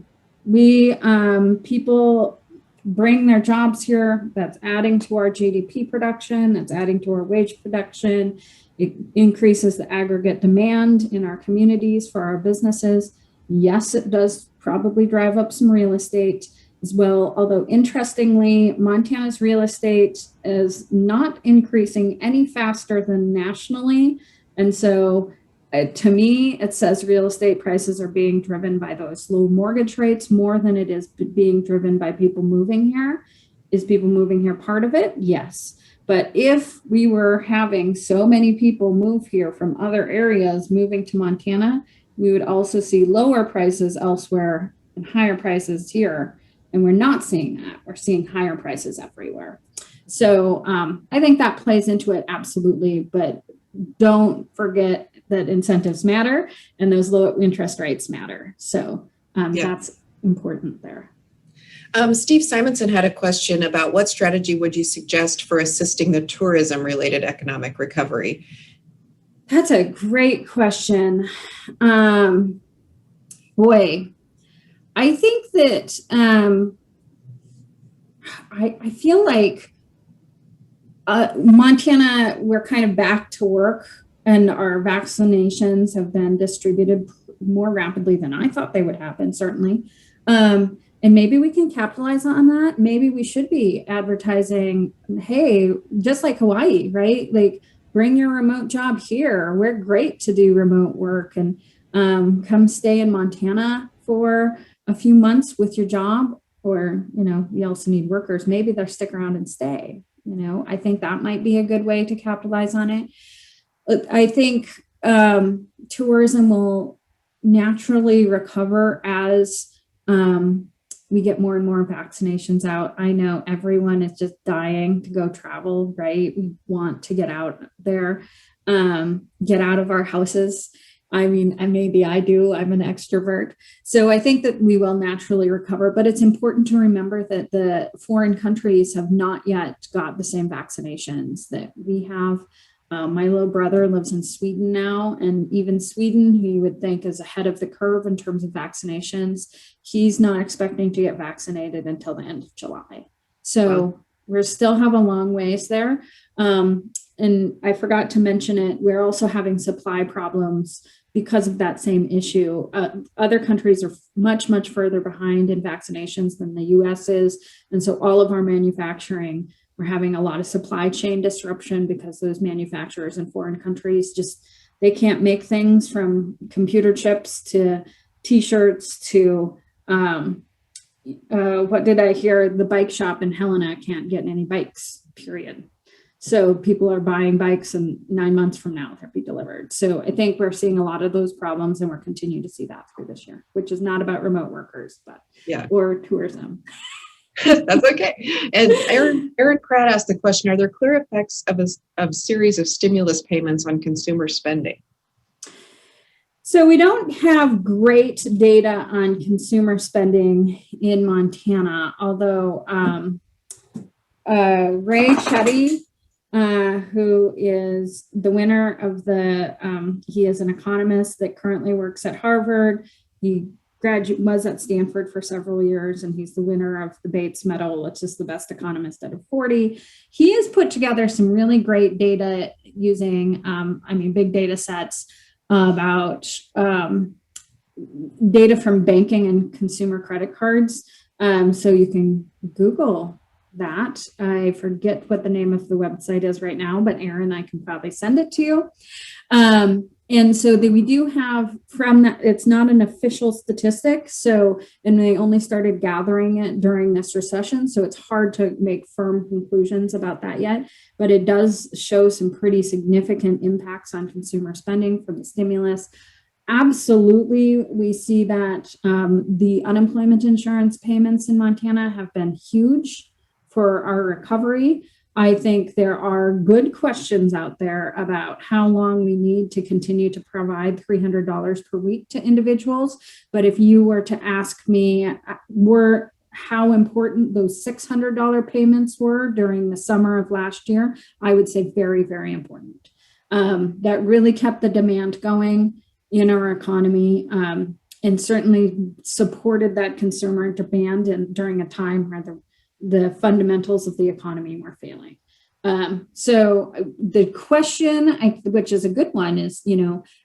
People bring their jobs here. That's adding to our GDP production. That's adding to our wage production. It increases the aggregate demand in our communities for our businesses. Yes, it does probably drive up some real estate as well. Although interestingly, Montana's real estate is not increasing any faster than nationally. And so to me, it says real estate prices are being driven by those low mortgage rates more than it is being driven by people moving here. Is people moving here part of it? Yes. But if we were having so many people move here from other areas moving to Montana, we would also see lower prices elsewhere and higher prices here. And we're not seeing that. We're seeing higher prices everywhere. So I think that plays into it absolutely. But don't forget that incentives matter and those low interest rates matter. So that's important there. Steve Simonson had a question about what strategy would you suggest for assisting the tourism-related economic recovery? That's a great question. Boy, I think that I feel like Montana, we're kind of back to work and our vaccinations have been distributed more rapidly than I thought they would happen, certainly. And maybe we can capitalize on that. Maybe we should be advertising, hey, just like Hawaii, right? Like bring your remote job here. We're great to do remote work and come stay in Montana for a few months with your job. Or, you also need workers. Maybe they'll stick around and stay. I think that might be a good way to capitalize on it. I think tourism will naturally recover as we get more and more vaccinations out. I know everyone is just dying to go travel, right? We want to get out there, get out of our houses. I mean, and maybe I do, I'm an extrovert. So I think that we will naturally recover, but it's important to remember that the foreign countries have not yet got the same vaccinations that we have. My little brother lives in Sweden now, and even Sweden, who you would think is ahead of the curve in terms of vaccinations, he's not expecting to get vaccinated until the end of July. So we still have a long ways there. And I forgot to mention it, we're also having supply problems because of that same issue. Other countries are much, much further behind in vaccinations than the US is. And so all of our manufacturing, we're having a lot of supply chain disruption because those manufacturers in foreign countries they can't make things from computer chips to t-shirts to, what did I hear? The bike shop in Helena can't get any bikes, period. So people are buying bikes and 9 months from now they'll be delivered. So I think we're seeing a lot of those problems and we're continuing to see that through this year, which is not about remote workers, but or tourism. That's okay. And Aaron Pratt asked the question, are there clear effects of a series of stimulus payments on consumer spending? So we don't have great data on consumer spending in Montana, although Ray Chetty, who is the winner of he is an economist that currently works at Harvard. He was at Stanford for several years, and he's the winner of the Bates Medal, which is the best economist out of 40. He has put together some really great data using, big data sets about data from banking and consumer credit cards. So you can Google that. I forget what the name of the website is right now, but Erin, I can probably send it to you. And so we do have from that, it's not an official statistic. So, and they only started gathering it during this recession. So it's hard to make firm conclusions about that yet, but it does show some pretty significant impacts on consumer spending from the stimulus. Absolutely, we see that the unemployment insurance payments in Montana have been huge for our recovery. I think there are good questions out there about how long we need to continue to provide $300 per week to individuals. But if you were to ask me how important those $600 payments were during the summer of last year, I would say very, very important. That really kept the demand going in our economy, and certainly supported that consumer demand and during a time where the fundamentals of the economy were failing. So the question, which is a good one, is,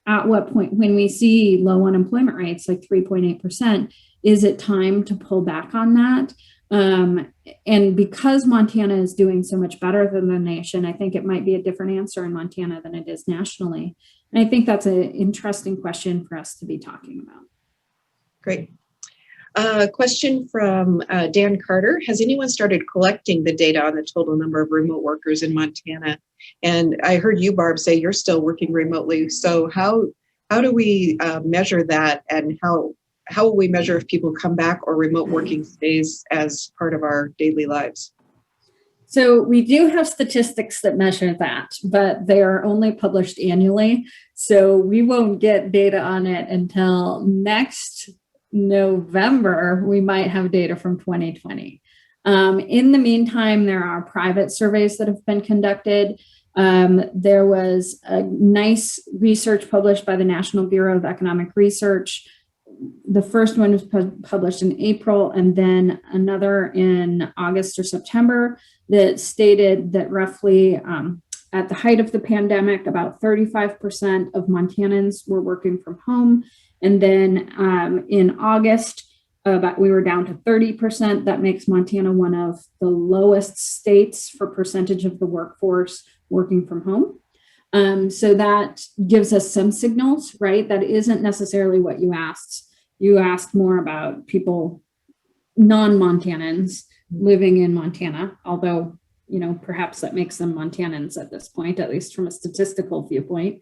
at what point when we see low unemployment rates like 3.8%, is it time to pull back on that? And because Montana is doing so much better than the nation, I think it might be a different answer in Montana than it is nationally. And I think that's an interesting question for us to be talking about. Great. Question from Dan Carter. Has anyone started collecting the data on the total number of remote workers in Montana? And I heard you, Barb, say you're still working remotely. So how do we measure that, and how will we measure if people come back or remote working stays as part of our daily lives? So we do have statistics that measure that, but they are only published annually. So we won't get data on it until next November. We might have data from 2020. In the meantime, there are private surveys that have been conducted. There was a nice research published by the National Bureau of Economic Research. The first one was published in April, and then another in August or September, that stated that roughly at the height of the pandemic, about 35% of Montanans were working from home. And then in August, we were down to 30%. That makes Montana one of the lowest states for percentage of the workforce working from home. So that gives us some signals, right? That isn't necessarily what you asked. You asked more about people, non-Montanans living in Montana, although, perhaps that makes them Montanans at this point, at least from a statistical viewpoint.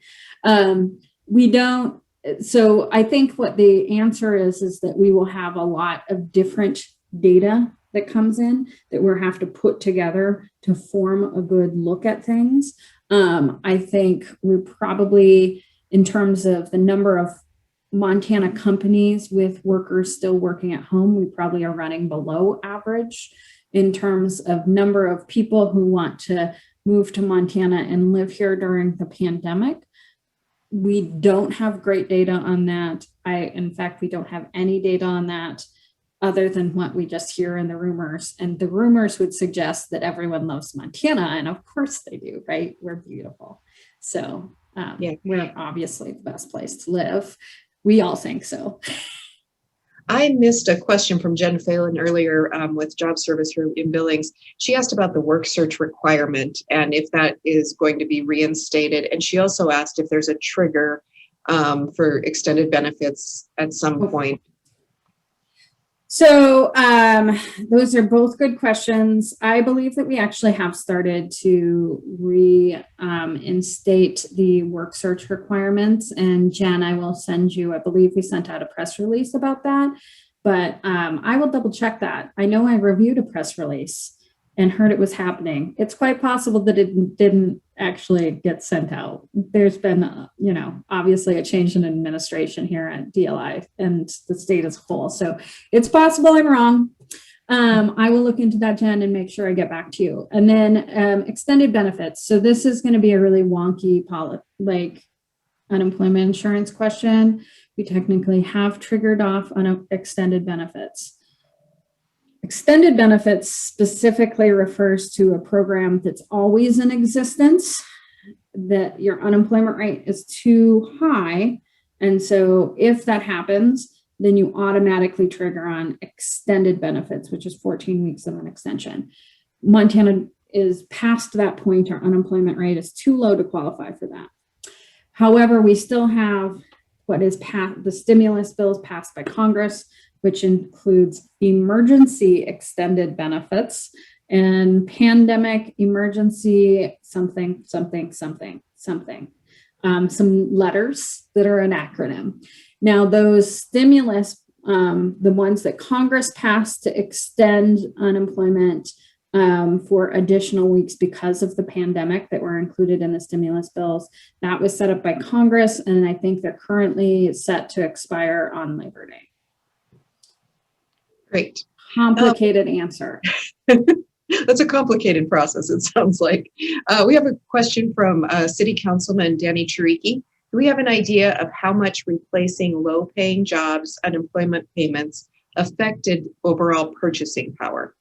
We don't. So I think what the answer is that we will have a lot of different data that comes in that we'll have to put together to form a good look at things. I think we're probably, in terms of the number of Montana companies with workers still working at home, we probably are running below average. In terms of number of people who want to move to Montana and live here during the pandemic, we don't have great data on that. In fact, we don't have any data on that other than what we just hear in the rumors. And the rumors would suggest that everyone loves Montana. And of course they do, right? We're beautiful. So we're obviously the best place to live. We all think so. I missed a question from Jen Phelan earlier with job service in Billings. She asked about the work search requirement and if that is going to be reinstated. And she also asked if there's a trigger for extended benefits at some point. So those are both good questions. I believe that we actually have started to reinstate the work search requirements. And Jen, I will send you, I believe we sent out a press release about that, but I will double check that. I know I reviewed a press release and heard it was happening. It's quite possible that it didn't actually get sent out. There's been, obviously a change in administration here at DLI and the state as a whole. So it's possible I'm wrong. I will look into that, Jen, and make sure I get back to you. And then extended benefits. So this is going to be a really wonky, unemployment insurance question. We technically have triggered off on extended benefits. Extended benefits specifically refers to a program that's always in existence, that your unemployment rate is too high And so if that happens, then you automatically trigger on extended benefits, which is 14 weeks of an extension. Montana is past that point. Our unemployment rate is too low to qualify for that. However, we still have what is the stimulus bills passed by Congress, which includes emergency extended benefits and pandemic emergency something. Some letters that are an acronym. Now, those stimulus, the ones that Congress passed to extend unemployment for additional weeks because of the pandemic that were included in the stimulus bills, that was set up by Congress, and I think they're currently set to expire on Labor Day. Great. Complicated answer. That's a complicated process, it sounds like. We have a question from City Councilman Danny Chiriki. Do we have an idea of how much replacing low-paying jobs, unemployment payments affected overall purchasing power?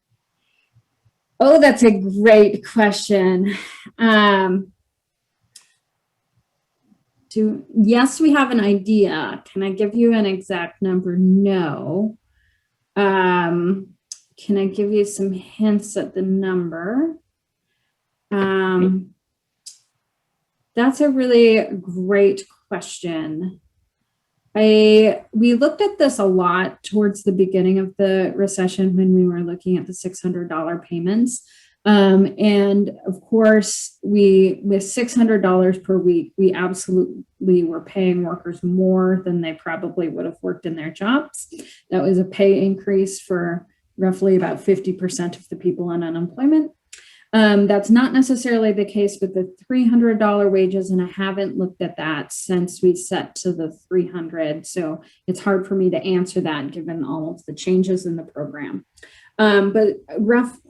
Oh, that's a great question. Yes, we have an idea. Can I give you an exact number? No. Can I give you some hints at the number? That's a really great question. We looked at this a lot towards the beginning of the recession when we were looking at the $600 payments. And of course, with $600 per week, we absolutely were paying workers more than they probably would have worked in their jobs. That was a pay increase for roughly about 50% of the people on unemployment. That's not necessarily the case with the $300 wages, and I haven't looked at that since we set to the 300. So it's hard for me to answer that given all of the changes in the program. But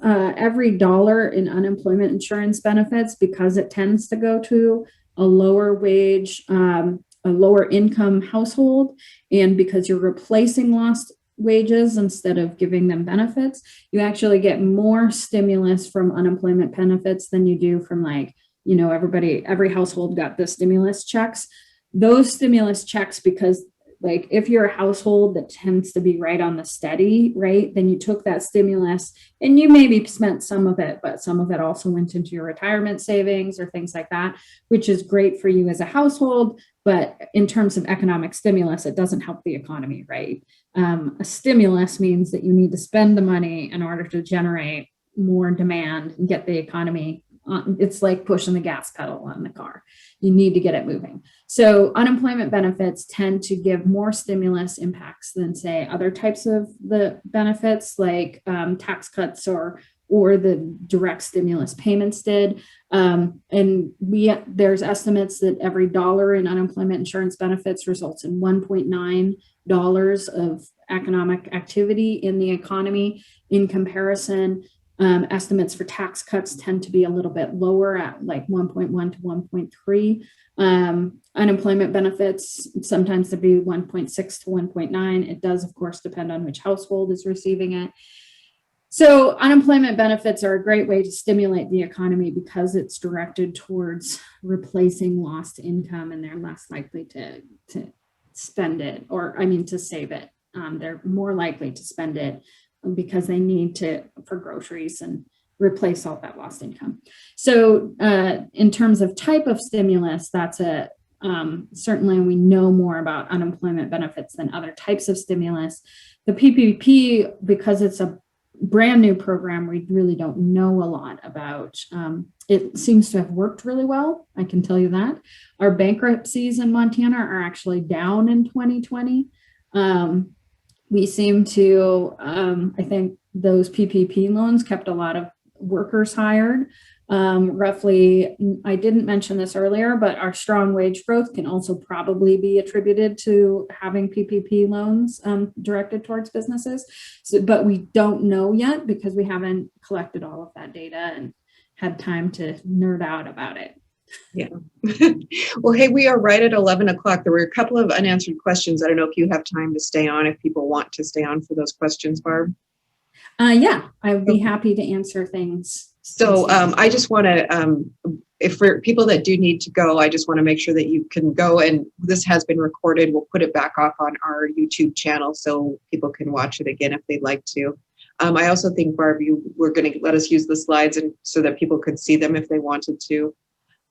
every dollar in unemployment insurance benefits, because it tends to go to a lower wage, a lower income household, and because you're replacing lost wages instead of giving them benefits, you actually get more stimulus from unemployment benefits than you do from every household got the stimulus checks. Those stimulus checks, because if you're a household that tends to be right on the steady, right, then you took that stimulus and you maybe spent some of it, but some of it also went into your retirement savings or things like that, which is great for you as a household. But in terms of economic stimulus, it doesn't help the economy, right? A stimulus means that you need to spend the money in order to generate more demand and get the economy. It's like pushing the gas pedal on the car. You need to get it moving. So unemployment benefits tend to give more stimulus impacts than, say, other types of the benefits like tax cuts or the direct stimulus payments did. And there's estimates that every dollar in unemployment insurance benefits results in $1.9 of economic activity in the economy. In comparison, estimates for tax cuts tend to be a little bit lower at like 1.1 to 1.3. Unemployment benefits sometimes to be 1.6 to 1.9. It does, of course, depend on which household is receiving it. So unemployment benefits are a great way to stimulate the economy because it's directed towards replacing lost income, and they're less likely to spend it, to save it. They're more likely to spend it because they need to for groceries and replace all that lost income. So in terms of type of stimulus, that's certainly we know more about unemployment benefits than other types of stimulus. The PPP, because it's a brand new program, we really don't know a lot about. It seems to have worked really well, I can tell you that. Our bankruptcies in Montana are actually down in 2020. We seem to, I think those PPP loans kept a lot of workers hired. Roughly, I didn't mention this earlier, but our strong wage growth can also probably be attributed to having PPP loans directed towards businesses. But we don't know yet because we haven't collected all of that data and had time to nerd out about it. Yeah. Well, hey, we are right at 11 o'clock. There were a couple of unanswered questions. I don't know if you have time to stay on, if people want to stay on for those questions, Barb. Yeah, I would be happy to answer things. So I just want to, if for people that do need to go, I just want to make sure that you can go, and this has been recorded. We'll put it back off on our YouTube channel so people can watch it again if they'd like to. I also think, Barb, you were going to let us use the slides and so that people could see them if they wanted to.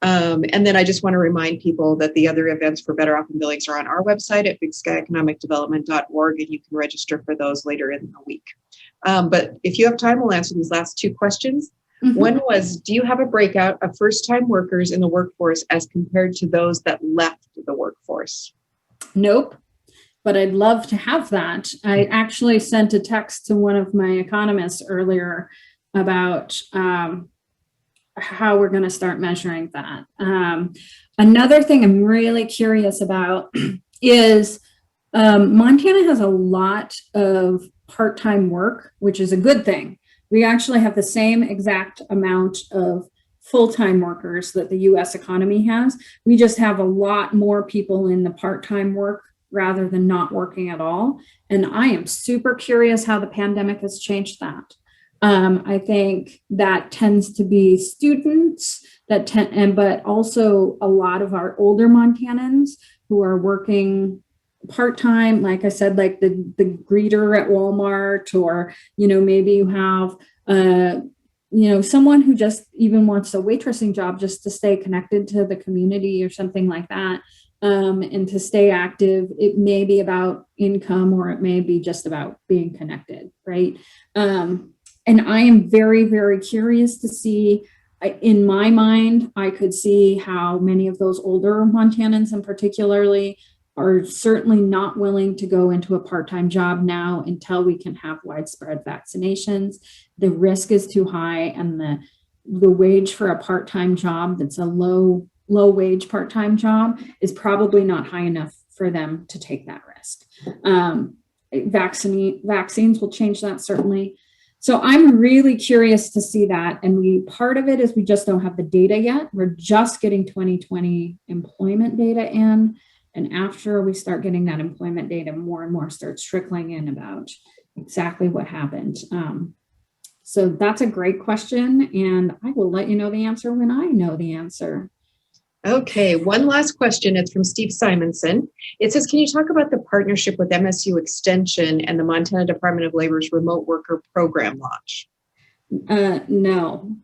And then I just want to remind people that the other events for Better Off in Billings are on our website at bigsky-economic-development.org, and you can register for those later in the week. But if you have time, we'll answer these last two questions. Mm-hmm. One was, do you have a breakout of first-time workers in the workforce as compared to those that left the workforce? Nope, but I'd love to have that. I actually sent a text to one of my economists earlier about how we're going to start measuring that. Another thing I'm really curious about is Montana has a lot of part-time work, which is a good thing. We actually have the same exact amount of full-time workers that the US economy has. We just have a lot more people in the part-time work rather than not working at all. And I am super curious how the pandemic has changed that. I think that tends to be students but also a lot of our older Montanans who are working part-time, like I said, like the greeter at Walmart, or, maybe you have, someone who just even wants a waitressing job just to stay connected to the community or something like that. And to stay active. It may be about income, or it may be just about being connected, right? And I am very, very curious to see, in my mind, I could see how many of those older Montanans in particularly are certainly not willing to go into a part-time job now until we can have widespread vaccinations. The risk is too high, and the wage for a part-time job that's a low wage part-time job is probably not high enough for them to take that risk. Vaccines will change that, certainly. So I'm really curious to see that. And part of it is we just don't have the data yet. We're just getting 2020 employment data in. And after we start getting that employment data, more and more starts trickling in about exactly what happened. So that's a great question. And I will let you know the answer when I know the answer. Okay, one last question. It's from Steve Simonson. It says, can you talk about the partnership with MSU Extension and the Montana Department of Labor's remote worker program launch? No.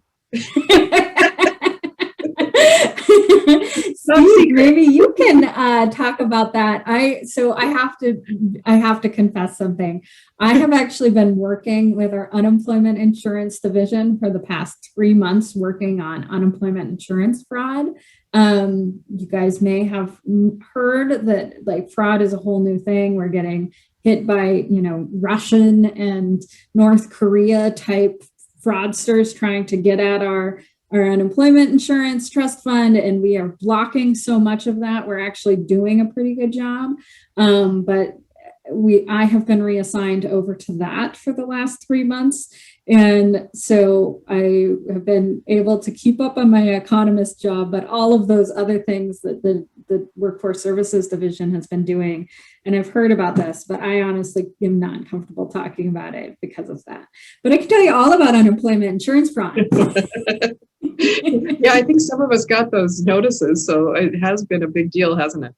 Steve, maybe you can talk about that. I have to confess something. I have actually been working with our unemployment insurance division for the past 3 months, working on unemployment insurance fraud. You guys may have heard that, like, fraud is a whole new thing. We're getting hit by, Russian and North Korea type fraudsters trying to get at our unemployment insurance trust fund, and we are blocking so much of that. We're actually doing a pretty good job, but I have been reassigned over to that for the last 3 months, and so I have been able to keep up on my Economist job, but all of those other things that the Workforce Services Division has been doing. And I've heard about this, but I honestly am not comfortable talking about it because of that. But I can tell you all about unemployment insurance fraud. Yeah, I think some of us got those notices, so it has been a big deal, hasn't it?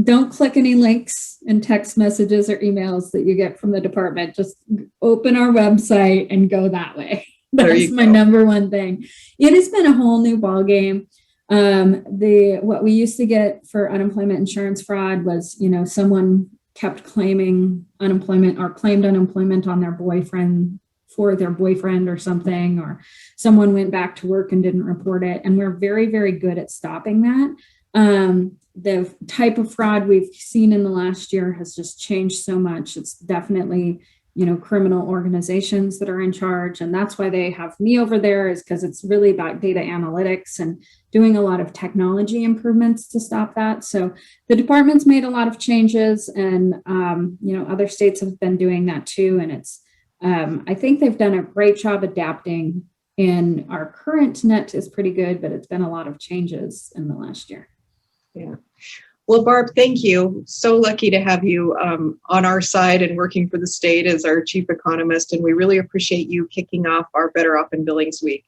Don't click any links and text messages or emails that you get from the department. Just open our website and go that way. That's my number one thing. It has been a whole new ballgame. What we used to get for unemployment insurance fraud was, someone kept claiming unemployment or claimed unemployment on their boyfriend or something, or someone went back to work and didn't report it. And we're very, very good at stopping that. The type of fraud we've seen in the last year has just changed so much. It's definitely, criminal organizations that are in charge. And that's why they have me over there, is because it's really about data analytics and doing a lot of technology improvements to stop that. So the department's made a lot of changes, and, other states have been doing that too. And it's, I think they've done a great job adapting, and our current net is pretty good, but it's been a lot of changes in the last year. Yeah. Well, Barb, thank you. So lucky to have you on our side and working for the state as our chief economist. And we really appreciate you kicking off our Better Off in Billings Week.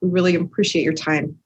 We really appreciate your time.